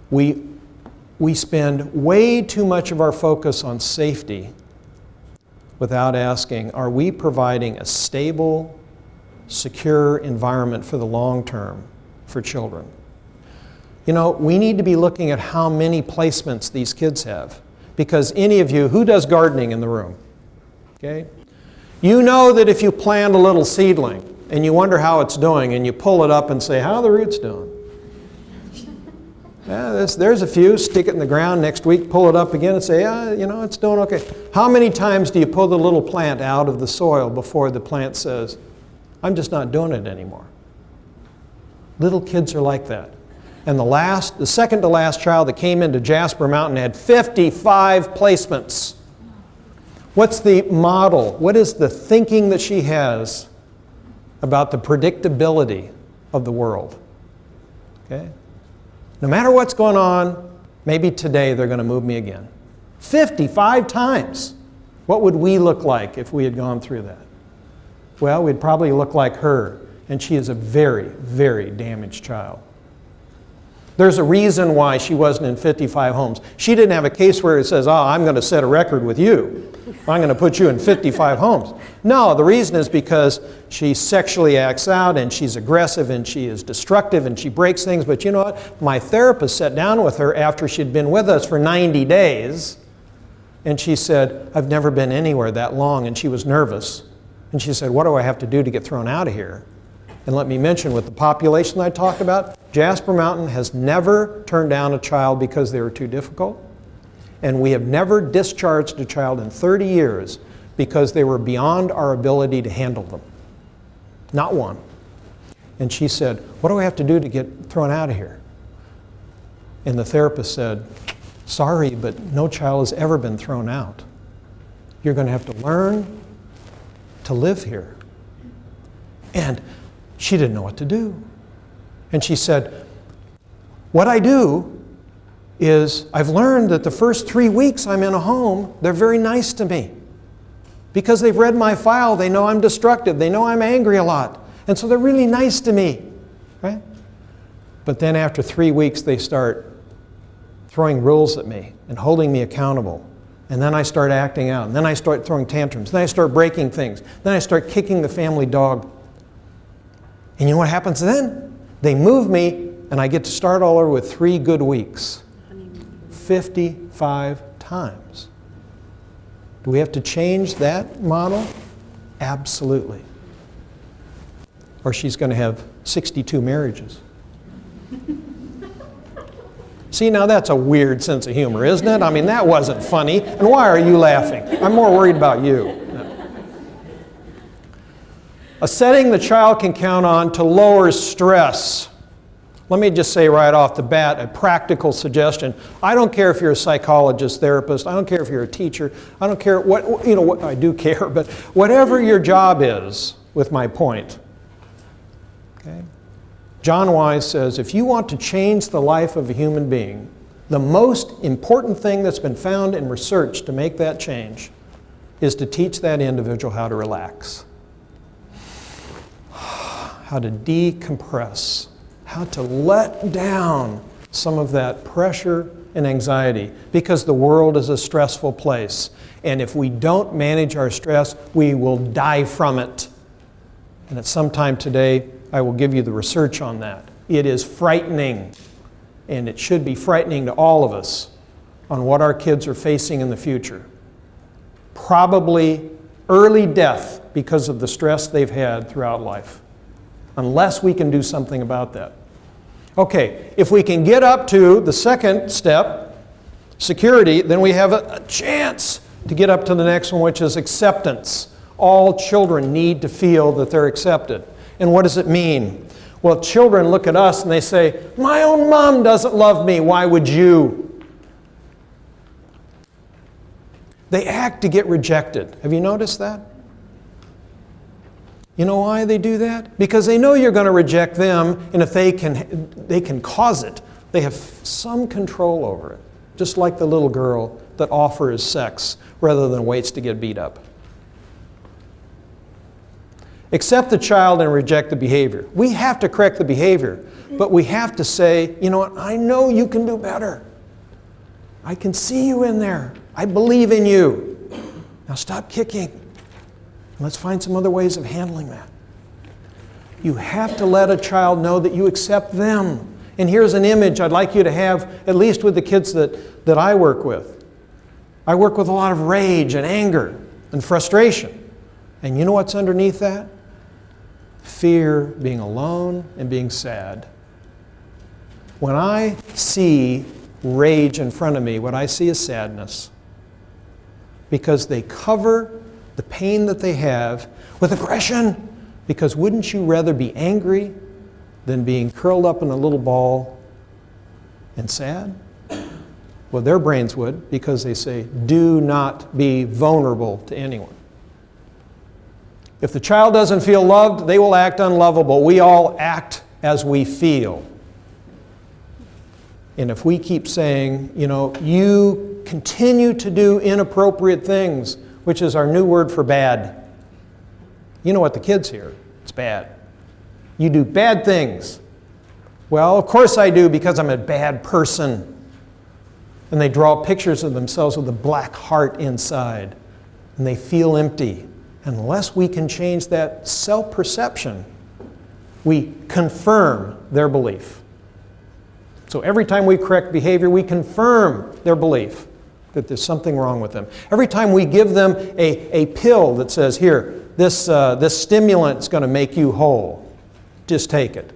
We spend way too much of our focus on safety without asking, are we providing a stable, secure environment for the long term for children? You know, we need to be looking at how many placements these kids have. Because any of you, who does gardening in the room? Okay? You know that if you plant a little seedling and you wonder how it's doing and you pull it up and say, how are the roots doing? Yeah, there's a few. Stick it in the ground next week, pull it up again and say, you know, it's doing okay. How many times do you pull the little plant out of the soil before the plant says, I'm just not doing it anymore? Little kids are like that. And the second to last child that came into Jasper Mountain had 55 placements. What's the model? What is the thinking that she has about the predictability of the world? Okay? No matter what's going on, maybe today they're going to move me again. 55 times. What would we look like if we had gone through that? Well, we'd probably look like her, and she is a very, very damaged child. There's a reason why she wasn't in 55 homes. She didn't have a case where it says, I'm going to set a record with you. I'm going to put you in 55 homes. No, the reason is because she sexually acts out and she's aggressive and she is destructive and she breaks things. But you know what? My therapist sat down with her after she'd been with us for 90 days and she said, I've never been anywhere that long, and she was nervous. And she said, what do I have to do to get thrown out of here? And let me mention, with the population I talked about, Jasper Mountain has never turned down a child because they were too difficult. And we have never discharged a child in 30 years because they were beyond our ability to handle them. Not one. And she said, what do I have to do to get thrown out of here? And the therapist said, sorry, but no child has ever been thrown out. You're going to have to learn to live here. And she didn't know what to do. And she said, what I do is I've learned that the first 3 weeks I'm in a home, they're very nice to me. Because they've read my file, they know I'm destructive, they know I'm angry a lot. And so they're really nice to me, right? But then after 3 weeks, they start throwing rules at me and holding me accountable. And then I start acting out. And then I start throwing tantrums. Then I start breaking things. Then I start kicking the family dog. And you know what happens then? They move me, and I get to start all over with 3 good weeks. 55 times. Do we have to change that model? Absolutely. Or she's going to have 62 marriages. See, now that's a weird sense of humor, isn't it? I mean, that wasn't funny. And why are you laughing? I'm more worried about you. A setting the child can count on to lower stress. Let me just say right off the bat, a practical suggestion. I don't care if you're a psychologist, therapist. I don't care if you're a teacher. I don't care what I do care, but whatever your job is, with my point. Okay? John Wise says, if you want to change the life of a human being, the most important thing that's been found in research to make that change is to teach that individual how to relax, how to decompress, how to let down some of that pressure and anxiety because the world is a stressful place. And if we don't manage our stress, we will die from it. And at some time today, I will give you the research on that. It is frightening, and it should be frightening to all of us on what our kids are facing in the future. Probably early death because of the stress they've had throughout life, unless we can do something about that. Okay, if we can get up to the second step, security, then we have a chance to get up to the next one, which is acceptance. All children need to feel that they're accepted. And what does it mean? Well, children look at us and they say, my own mom doesn't love me, why would you? They act to get rejected. Have you noticed that? You know why they do that? Because they know you're going to reject them, and if they can cause it, they have some control over it. Just like the little girl that offers sex rather than waits to get beat up. Accept the child and reject the behavior. We have to correct the behavior, but we have to say, you know what, I know you can do better. I can see you in there. I believe in you. Now stop kicking. Let's find some other ways of handling that. You have to let a child know that you accept them. And here's an image I'd like you to have, at least with the kids that I work with. I work with a lot of rage and anger and frustration. And you know what's underneath that? Fear, being alone, and being sad. When I see rage in front of me, what I see is sadness. Because they cover the pain that they have with aggression. Because wouldn't you rather be angry than being curled up in a little ball and sad? Well, their brains would, because they say, do not be vulnerable to anyone. If the child doesn't feel loved, they will act unlovable. We all act as we feel. And if we keep saying, you know, you continue to do inappropriate things, which is our new word for bad. You know what the kids hear? It's bad. You do bad things. Well, of course I do because I'm a bad person. And they draw pictures of themselves with a black heart inside. And they feel empty. Unless we can change that self-perception, we confirm their belief. So every time we correct behavior, we confirm their belief that there's something wrong with them. Every time we give them a pill that says, here, this stimulant's going to make you whole, just take it.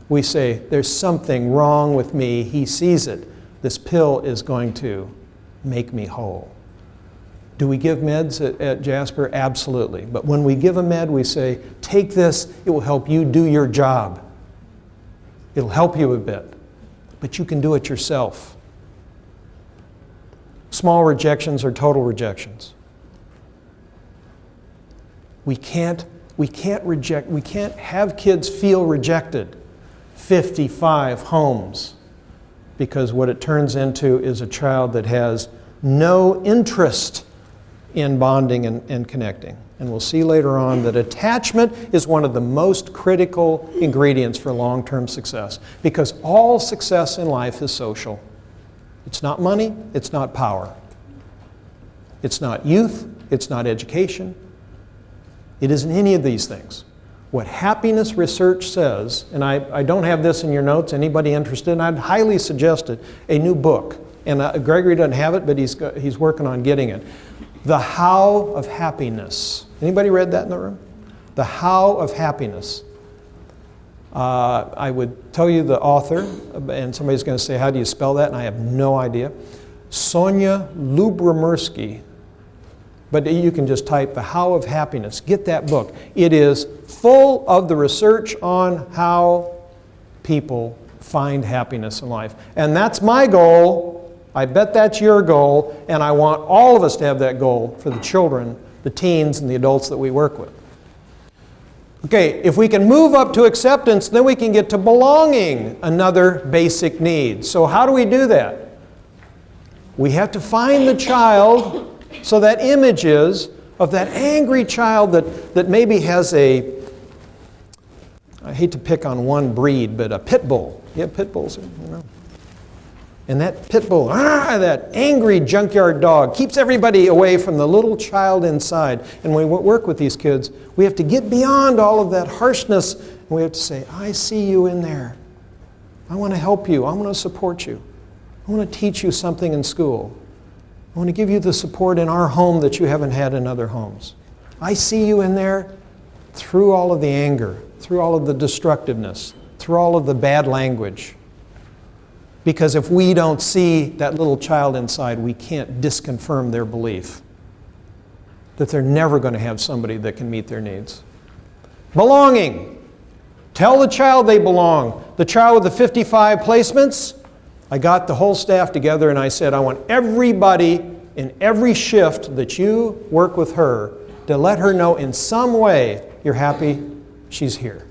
We say, there's something wrong with me. He sees it. This pill is going to make me whole. Do we give meds at Jasper? Absolutely. But when we give a med, we say, take this. It will help you do your job. It'll help you a bit. But you can do it yourself. Small rejections are total rejections. We can't have kids feel rejected. 55 homes. Because what it turns into is a child that has no interest in bonding and connecting. And we'll see later on that attachment is one of the most critical ingredients for long-term success. Because all success in life is social. It's not money, it's not power. It's not youth, it's not education. It isn't any of these things. What happiness research says, and I don't have this in your notes, anybody interested, and I'd highly suggest it, a new book. And Gregory doesn't have it, but he's working on getting it. The How of Happiness. Anybody read that in the room? The How of Happiness. I would tell you the author, and somebody's going to say, how do you spell that? And I have no idea. Sonia Lyubomirsky. But you can just type The How of Happiness. Get that book. It is full of the research on how people find happiness in life. And that's my goal. I bet that's your goal. And I want all of us to have that goal for the children, the teens, and the adults that we work with. Okay, if we can move up to acceptance, then we can get to belonging, another basic need. So how do we do that? We have to find the child. So that image is of that angry child that maybe has I hate to pick on one breed, but a pit bull. You have pit bulls, you know? And that pit bull, that angry junkyard dog, keeps everybody away from the little child inside. And when we work with these kids, we have to get beyond all of that harshness, and we have to say, I see you in there. I want to help you. I want to support you. I want to teach you something in school. I want to give you the support in our home that you haven't had in other homes. I see you in there through all of the anger, through all of the destructiveness, through all of the bad language. Because if we don't see that little child inside, we can't disconfirm their belief that they're never going to have somebody that can meet their needs. Belonging. Tell the child they belong. The child with the 55 placements, I got the whole staff together and I said, I want everybody in every shift that you work with her to let her know in some way you're happy she's here.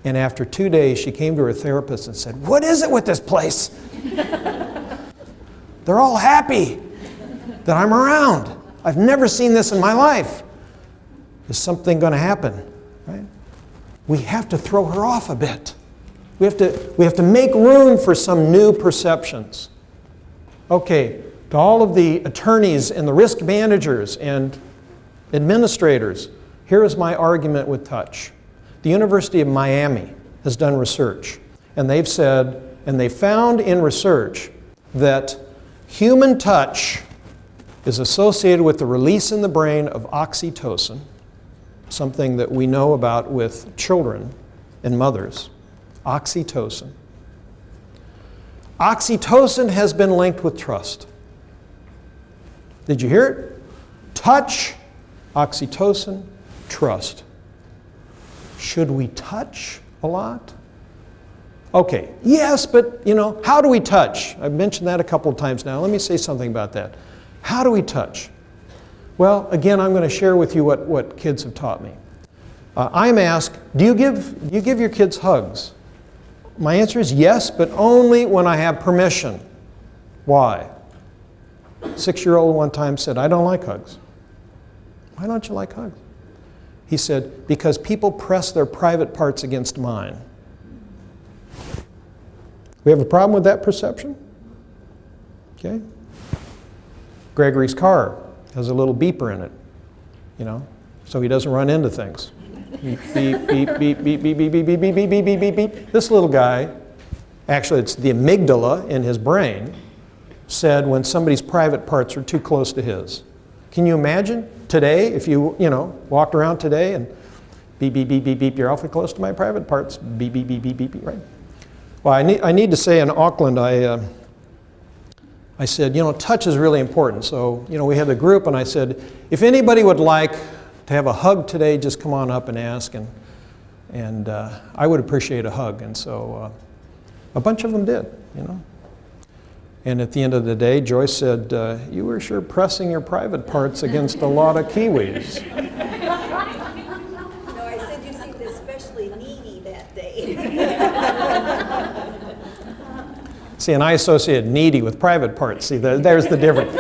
And after 2 days, she came to her therapist and said, what is it with this place? They're all happy that I'm around. I've never seen this in my life. Is something going to happen? Right? We have to throw her off a bit. We have to make room for some new perceptions. Okay, to all of the attorneys and the risk managers and administrators, here is my argument with touch. The University of Miami has done research, and they've said, and they found in research that human touch is associated with the release in the brain of oxytocin, something that we know about with children and mothers. Oxytocin. Oxytocin has been linked with trust. Did you hear it? Touch, oxytocin, trust. Should we touch a lot? Okay, yes, but how do we touch? I've mentioned that a couple of times now. Let me say something about that. How do we touch? Well, again, I'm going to share with you what kids have taught me. I'm asked, do you give your kids hugs? My answer is yes, but only when I have permission. Why? 6-year-old one time said, I don't like hugs. Why don't you like hugs? He said, because people press their private parts against mine. We have a problem with that perception? Okay. Gregory's car has a little beeper in it, so he doesn't run into things. Beep, beep, beep, beep, beep, beep, beep, beep, beep, beep, beep, beep, beep, beep, beep. This little guy, actually it's the amygdala in his brain, said when somebody's private parts are too close to his. Can you imagine today, if you walked around today and beep, beep, beep, beep, beep, you're awfully close to my private parts, beep, beep, beep, beep, beep, beep, right? Well, I need to say in Auckland, I said, touch is really important. So, we had a group and I said, if anybody would like to have a hug today, just come on up and ask, and I would appreciate a hug. And so a bunch of them did, And at the end of the day, Joyce said, you were sure pressing your private parts against a lot of Kiwis. No, I said you seemed especially needy that day. See, and I associate needy with private parts. See, there's the difference.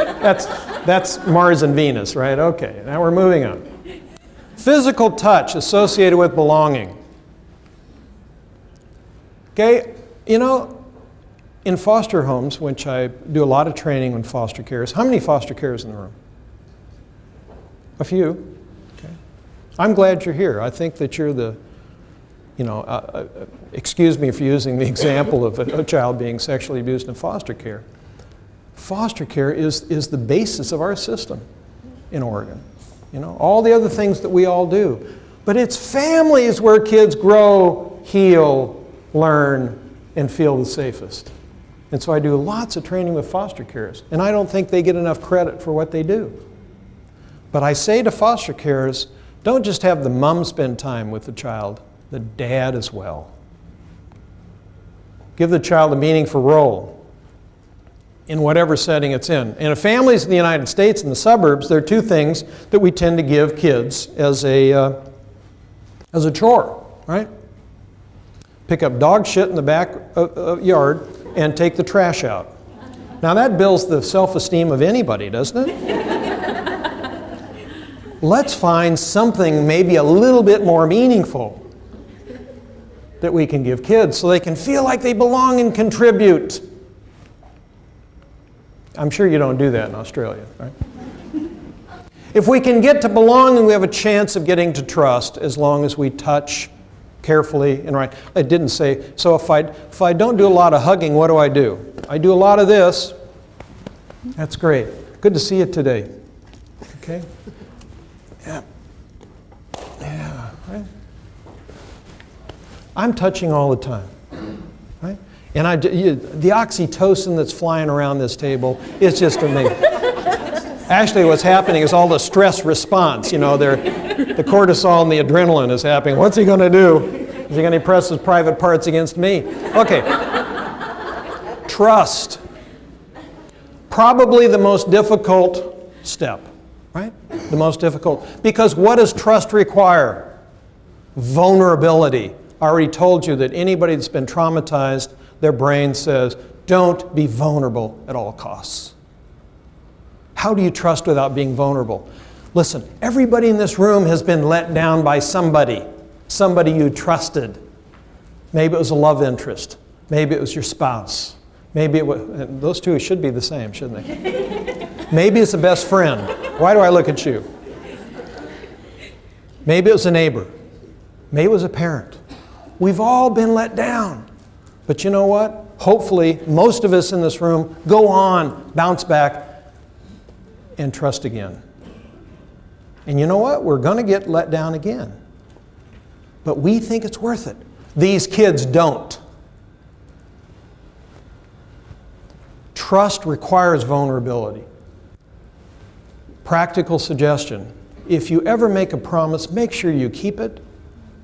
That's Mars and Venus, right? Okay, now we're moving on. Physical touch associated with belonging. Okay, in foster homes, which I do a lot of training in foster carers, how many foster carers in the room? A few. Okay. I'm glad you're here. I think that you're the, excuse me for using the example of a child being sexually abused in foster care. Foster care is the basis of our system in Oregon. All the other things that we all do. But it's families where kids grow, heal, learn, and feel the safest. And so I do lots of training with foster carers, and I don't think they get enough credit for what they do. But I say to foster carers, don't just have the mom spend time with the child, the dad as well. Give the child a meaningful role in whatever setting it's in. And in families in the United States, in the suburbs, there are two things that we tend to give kids as a chore, right? Pick up dog shit in the back yard and take the trash out. Now that builds the self-esteem of anybody, doesn't it? Let's find something maybe a little bit more meaningful that we can give kids so they can feel like they belong and contribute. I'm sure you don't do that in Australia, right? If we can get to belonging, we have a chance of getting to trust as long as we touch carefully and right. It didn't say, so if I don't do a lot of hugging, what do? I do a lot of this. That's great. Good to see you today. Okay? Yeah. Yeah. Right? I'm touching all the time. Right? And the oxytocin that's flying around this table is just amazing. Actually, what's happening is all the stress response. The cortisol and the adrenaline is happening. What's he going to do? Is he going to press his private parts against me? Okay. Trust. Probably the most difficult step, right? The most difficult. Because what does trust require? Vulnerability. I already told you that anybody that's been traumatized, their brain says, don't be vulnerable at all costs. How do you trust without being vulnerable? Listen, everybody in this room has been let down by somebody you trusted. Maybe it was a love interest. Maybe it was your spouse. Maybe it was, those two should be the same, shouldn't they? Maybe it's a best friend. Why do I look at you? Maybe it was a neighbor. Maybe it was a parent. We've all been let down. But you know what? Hopefully, most of us in this room go on, bounce back, and trust again. And you know what? We're going to get let down again. But we think it's worth it. These kids don't. Trust requires vulnerability. Practical suggestion. If you ever make a promise, make sure you keep it.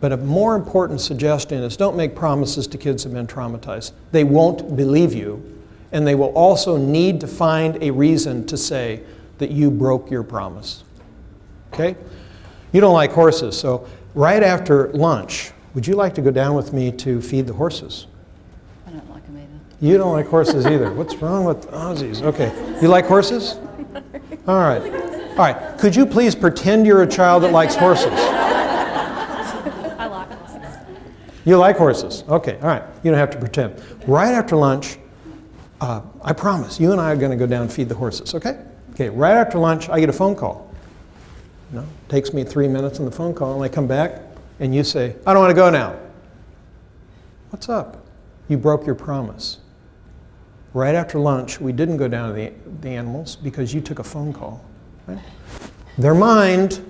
But a more important suggestion is don't make promises to kids who have been traumatized. They won't believe you, and they will also need to find a reason to say that you broke your promise. Okay? You don't like horses, so right after lunch, would you like to go down with me to feed the horses? I don't like them either. You don't like horses either. What's wrong with Aussies? Okay. You like horses? All right. All right. Could you please pretend you're a child that likes horses? I like horses. You like horses? Okay. All right. You don't have to pretend. Right after lunch, I promise, you and I are going to go down and feed the horses, okay? Okay. Right after lunch, I get a phone call. Takes me 3 minutes on the phone call, and I come back, and you say, I don't want to go now. What's up? You broke your promise. Right after lunch, we didn't go down to the animals because you took a phone call. Right? Their mind,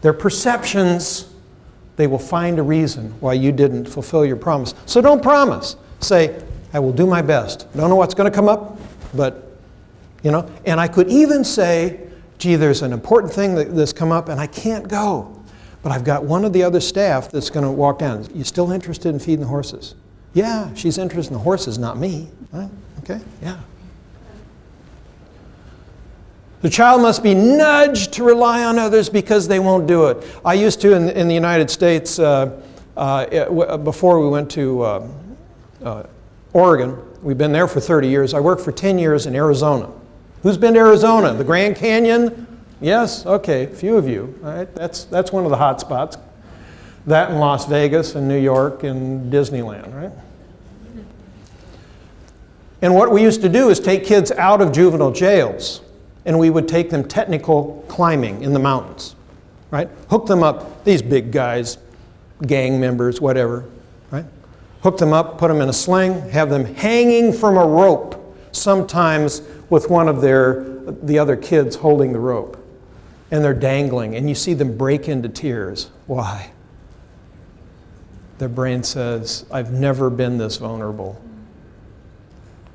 their perceptions, they will find a reason why you didn't fulfill your promise. So don't promise. Say, I will do my best. I don't know what's going to come up, but, and I could even say, gee, there's an important thing that's come up and I can't go. But I've got one of the other staff that's going to walk down. You still interested in feeding the horses? Yeah, she's interested in the horses, not me. Right? Okay, yeah. The child must be nudged to rely on others because they won't do it. I used to, in the United States, before we went to Oregon, we've been there for 30 years. I worked for 10 years in Arizona. Who's been to Arizona? The Grand Canyon? Yes? Okay, a few of you. All right, that's one of the hot spots. That in Las Vegas and New York and Disneyland, right? And what we used to do is take kids out of juvenile jails, and we would take them technical climbing in the mountains, right? Hook them up, these big guys, gang members, whatever, right? Hook them up, put them in a sling, have them hanging from a rope, sometimes with one of the other kids holding the rope. And they're dangling, and you see them break into tears. Why? Their brain says, I've never been this vulnerable.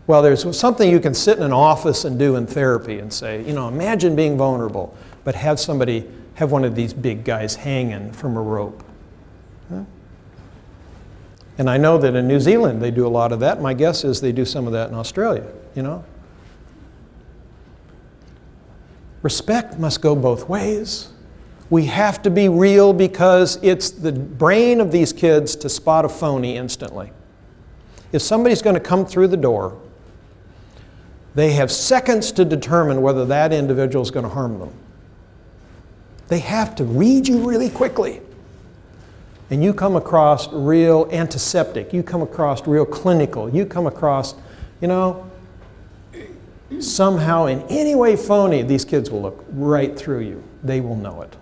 Well, there's something you can sit in an office and do in therapy and say, imagine being vulnerable, but have one of these big guys hanging from a rope. Huh? And I know that in New Zealand they do a lot of that. My guess is they do some of that in Australia, Respect must go both ways. We have to be real because it's the brain of these kids to spot a phony instantly. If somebody's going to come through the door, they have seconds to determine whether that individual is going to harm them. They have to read you really quickly. And you come across real antiseptic, you come across real clinical, you come across, somehow in any way phony, these kids will look right through you. They will know it.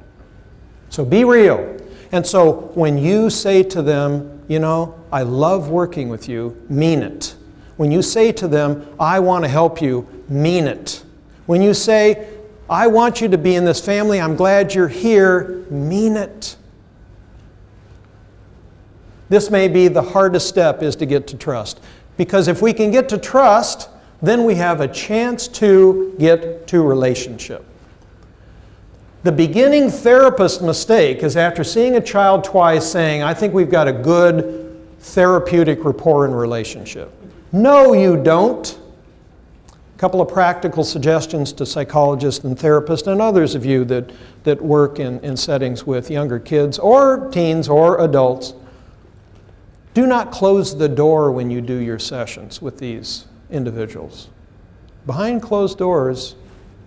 So be real. And so when you say to them, you know, I love working with you, mean it. When you say to them, I want to help you, mean it. When you say, I want you to be in this family, I'm glad you're here, mean it. This may be the hardest step, is to get to trust. Because if we can get to trust, then we have a chance to get to relationship. The beginning therapist mistake is, after seeing a child twice, saying, I think we've got a good therapeutic rapport and relationship. No, you don't. A couple of practical suggestions to psychologists and therapists and others of you that work in settings with younger kids or teens or adults. Do not close the door when you do your sessions with these individuals. Behind closed doors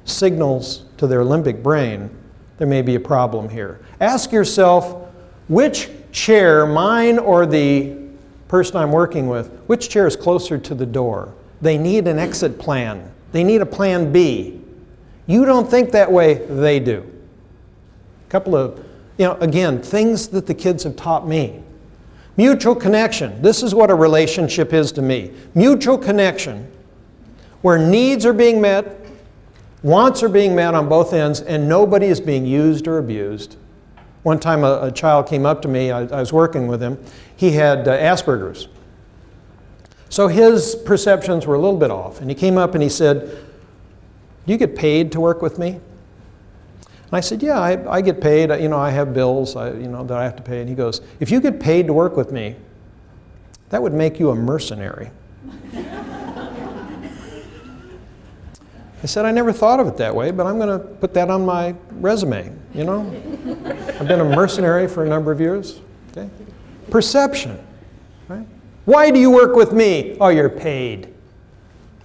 signals to their limbic brain there may be a problem here. Ask yourself, which chair, mine or the person I'm working with, which chair is closer to the door? They need an exit plan. They need a plan B. You don't think that way, they do. A couple of, again, things that the kids have taught me. Mutual connection. This is what a relationship is to me. Mutual connection, where needs are being met, wants are being met on both ends, and nobody is being used or abused. One time a child came up to me, I was working with him. He had Asperger's. So his perceptions were a little bit off. And he came up and he said, do you get paid to work with me? And I said, yeah, I get paid. I have bills that I have to pay. And he goes, if you get paid to work with me, that would make you a mercenary. I said, I never thought of it that way, but I'm going to put that on my resume, I've been a mercenary for a number of years. Okay? Perception. Right? Why do you work with me? Oh, you're paid.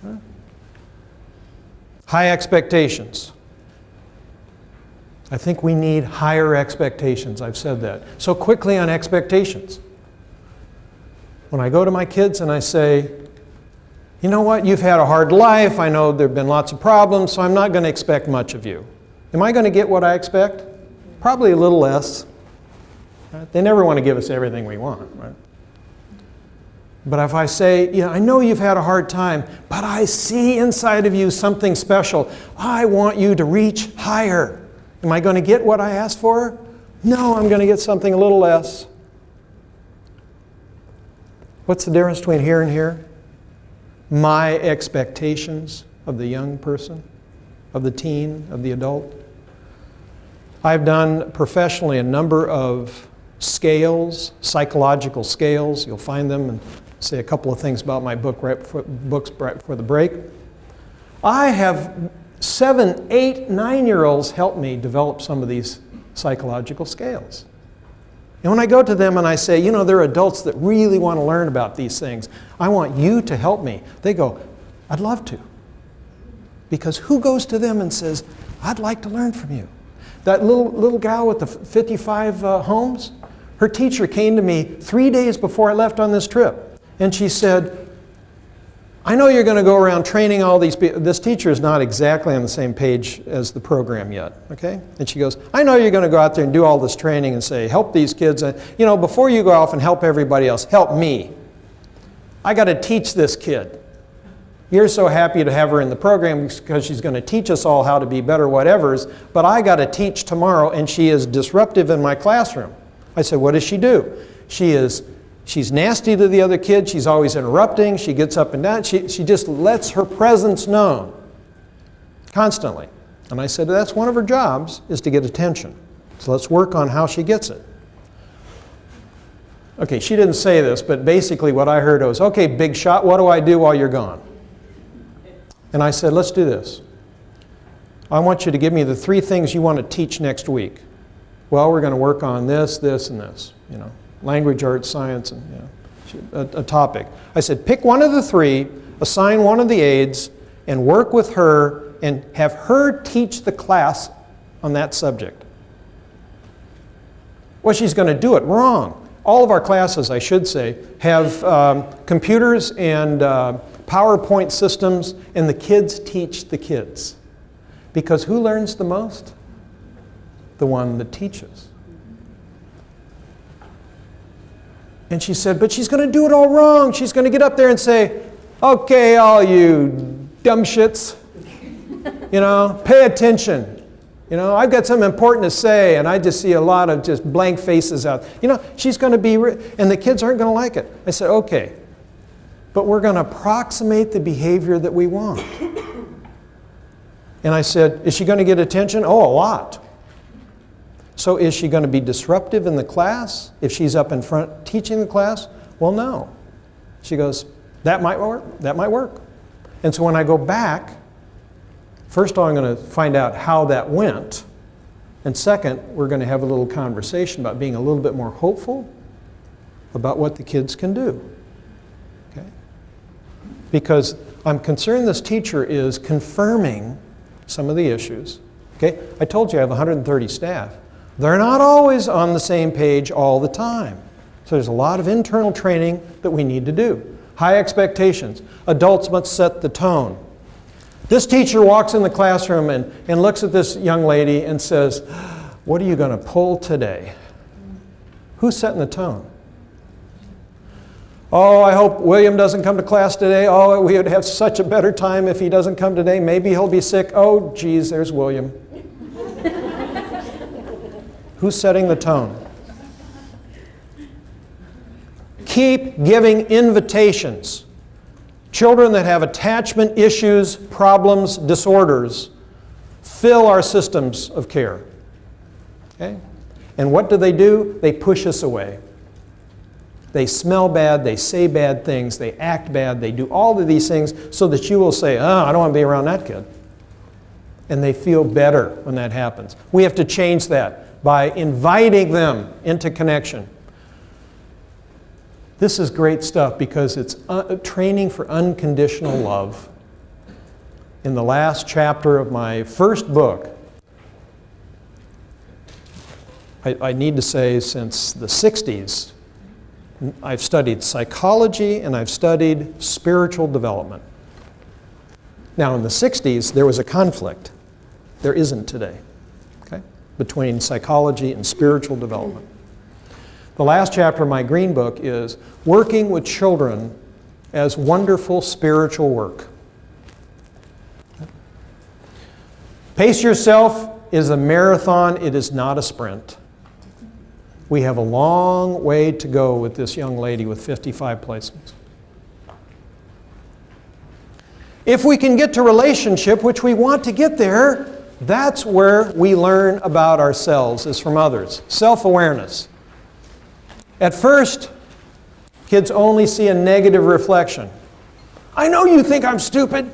Right? High expectations. I think we need higher expectations. I've said that. So quickly on expectations. When I go to my kids and I say, you know what, you've had a hard life, I know there have been lots of problems, so I'm not going to expect much of you. Am I going to get what I expect? Probably a little less. Right? They never want to give us everything we want. Right? But if I say, I know you've had a hard time, but I see inside of you something special. I want you to reach higher. Am I going to get what I asked for? No, I'm going to get something a little less. What's the difference between here and here? My expectations of the young person, of the teen, of the adult. I've done professionally a number of scales, psychological scales. You'll find them, and say a couple of things about my books right before the break. I have 7, 8, 9-year-olds help me develop some of these psychological scales. And when I go to them and I say, there are adults that really want to learn about these things. I want you to help me. They go, I'd love to. Because who goes to them and says, I'd like to learn from you? That little gal with the 55 homes, her teacher came to me 3 days before I left on this trip. And she said, I know you're going to go around training all these people. This teacher is not exactly on the same page as the program yet, okay? And she goes, I know you're going to go out there and do all this training and say, help these kids. Before you go off and help everybody else, help me. I got to teach this kid. You're so happy to have her in the program because she's going to teach us all how to be better whatevers, but I got to teach tomorrow, and she is disruptive in my classroom. I said, what does she do? She's nasty to the other kids. She's always interrupting. She gets up and down. She just lets her presence known constantly. And I said, that's one of her jobs, is to get attention. So let's work on how she gets it. Okay, she didn't say this, but basically what I heard was, okay, big shot, what do I do while you're gone? And I said, let's do this. I want you to give me the 3 things you want to teach next week. Well, we're going to work on this, this, and this, language, arts, science, and a topic. I said, pick one of the 3, assign one of the aides, and work with her and have her teach the class on that subject. Well, she's going to do it wrong. All of our classes, I should say, have computers and PowerPoint systems, and the kids teach the kids. Because who learns the most? The one that teaches. And she said, but she's going to do it all wrong. She's going to get up there and say, okay, all you dumb shits, pay attention. I've got something important to say, and I just see a lot of just blank faces out. She's going to be, and the kids aren't going to like it. I said, okay, but we're going to approximate the behavior that we want. And I said, is she going to get attention? Oh, a lot. So is she going to be disruptive in the class if she's up in front teaching the class? Well, no. She goes, that might work, that might work. And so when I go back, first of all, I'm going to find out how that went. And second, we're going to have a little conversation about being a little bit more hopeful about what the kids can do. Okay? Because I'm concerned this teacher is confirming some of the issues. Okay? I told you I have 130 staff. They're not always on the same page all the time. So there's a lot of internal training that we need to do. High expectations. Adults must set the tone. This teacher walks in the classroom and looks at this young lady and says, what are you going to pull today? Who's setting the tone? Oh, I hope William doesn't come to class today. Oh, we would have such a better time if he doesn't come today. Maybe he'll be sick. Oh, geez, there's William. Who's setting the tone? Keep giving invitations. Children that have attachment issues, problems, disorders, fill our systems of care. Okay? And what do? They push us away. They smell bad, they say bad things, they act bad, they do all of these things so that you will say, oh, I don't want to be around that kid. And they feel better when that happens. We have to change that by inviting them into connection. This is great stuff because it's training for unconditional love. In the last chapter of my first book, I need to say since the 60s, I've studied psychology and I've studied spiritual development. Now in the 60s, there was a conflict. There isn't today, okay, between psychology and spiritual development. The last chapter of my green book is working with children as wonderful spiritual work. Pace yourself is a marathon, it is not a sprint. We have a long way to go with this young lady with 55 placements. If we can get to relationship, which we want to get there, that's where we learn about ourselves is from others. Self-awareness. At first, kids only see a negative reflection. I know you think I'm stupid.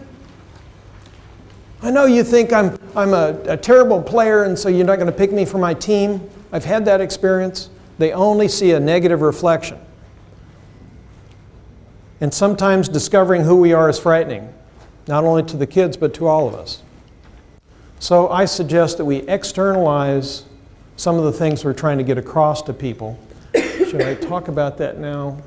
I know you think I'm a terrible player and so you're not going to pick me for my team. I've had that experience. They only see a negative reflection. And sometimes discovering who we are is frightening, not only to the kids but to all of us. So I suggest that we externalize some of the things we're trying to get across to people. Should I talk about that now?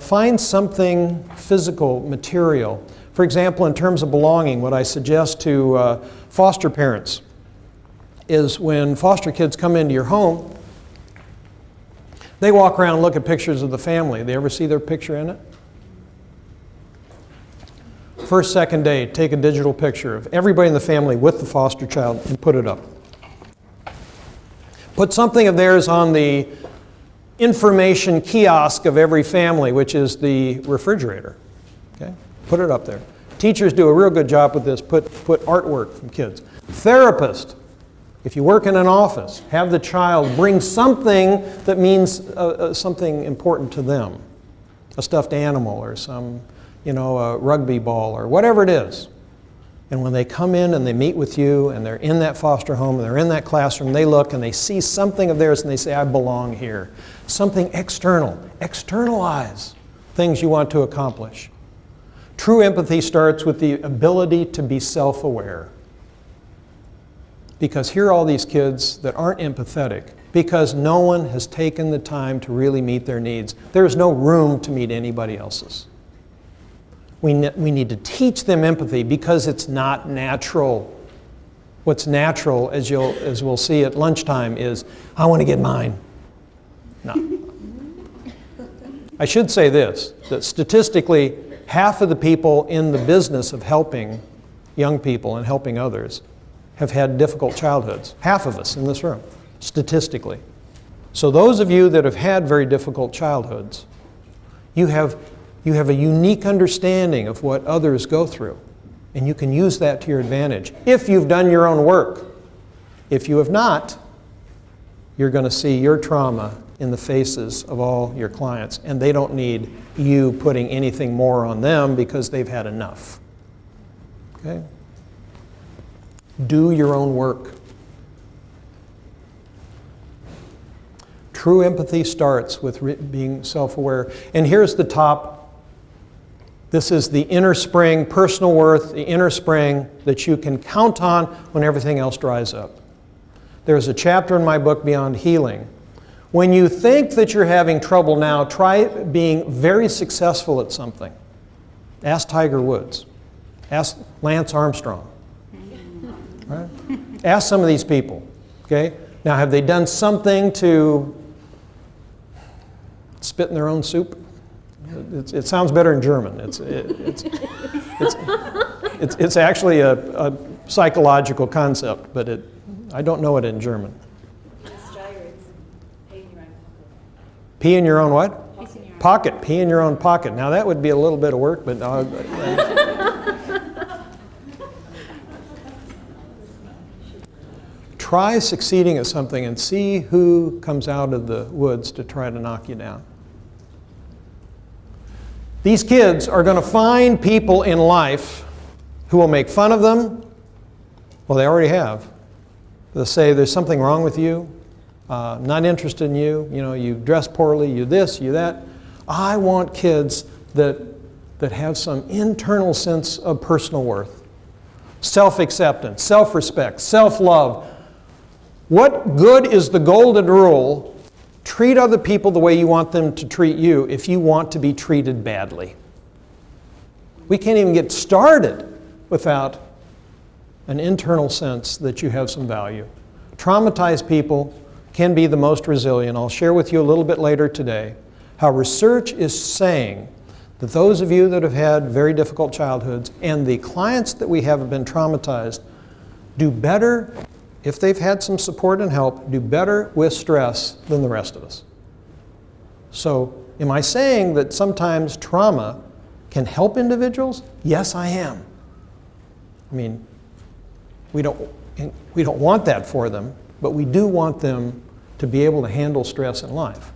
Find something physical, material. For example, in terms of belonging, what I suggest to foster parents is when foster kids come into your home, they walk around and look at pictures of the family. They ever see their picture in it? First, second day, take a digital picture of everybody in the family with the foster child and put it up. Put something of theirs on the information kiosk of every family, which is the refrigerator. Okay? Put it up there. Teachers do a real good job with this. Put artwork from kids. Therapist. If you work in an office, have the child bring something that means something important to them. A stuffed animal or some, a rugby ball or whatever it is. And when they come in and they meet with you and they're in that foster home and they're in that classroom, they look and they see something of theirs and they say, I belong here. Something external. Externalize things you want to accomplish. True empathy starts with the ability to be self-aware. Because here are all these kids that aren't empathetic because no one has taken the time to really meet their needs. There is no room to meet anybody else's. We need to teach them empathy because it's not natural. What's natural, as we'll see at lunchtime, is, I want to get mine. No. I should say this, that statistically, half of the people in the business of helping young people and helping others have had difficult childhoods. Half of us in this room, statistically. So those of you that have had very difficult childhoods, you have a unique understanding of what others go through. And you can use that to your advantage if you've done your own work. If you have not, you're going to see your trauma in the faces of all your clients, and they don't need you putting anything more on them because they've had enough. Okay? Do your own work. True empathy starts with being self-aware. And here's the top. This is the inner spring, personal worth, the inner spring that you can count on when everything else dries up. There's a chapter in my book, Beyond Healing. When you think that you're having trouble now, try being very successful at something. Ask Tiger Woods. Ask Lance Armstrong. Right? Ask some of these people. Okay? Now, have they done something to spit in their own soup? It sounds better in German. It's actually a psychological concept, but I don't know it in German. Pee in your own what? Pocket. Pee in your own pocket. Now that would be a little bit of work, but try succeeding at something and see who comes out of the woods to try to knock you down. These kids are going to find people in life who will make fun of them. Well, they already have. They'll say, there's something wrong with you. Not interested in you. You know, you dress poorly, you this, you that. I want kids that have some internal sense of personal worth. Self-acceptance, self-respect, self-love. What good is the golden rule? Treat other people the way you want them to treat you if you want to be treated badly. We can't even get started without an internal sense that you have some value. Traumatized people can be the most resilient. I'll share with you a little bit later today how research is saying that those of you that have had very difficult childhoods and the clients that we have been traumatized do better. If they've had some support and help, do better with stress than the rest of us. So, am I saying that sometimes trauma can help individuals? Yes, I am. I mean, we don't want that for them, but we do want them to be able to handle stress in life.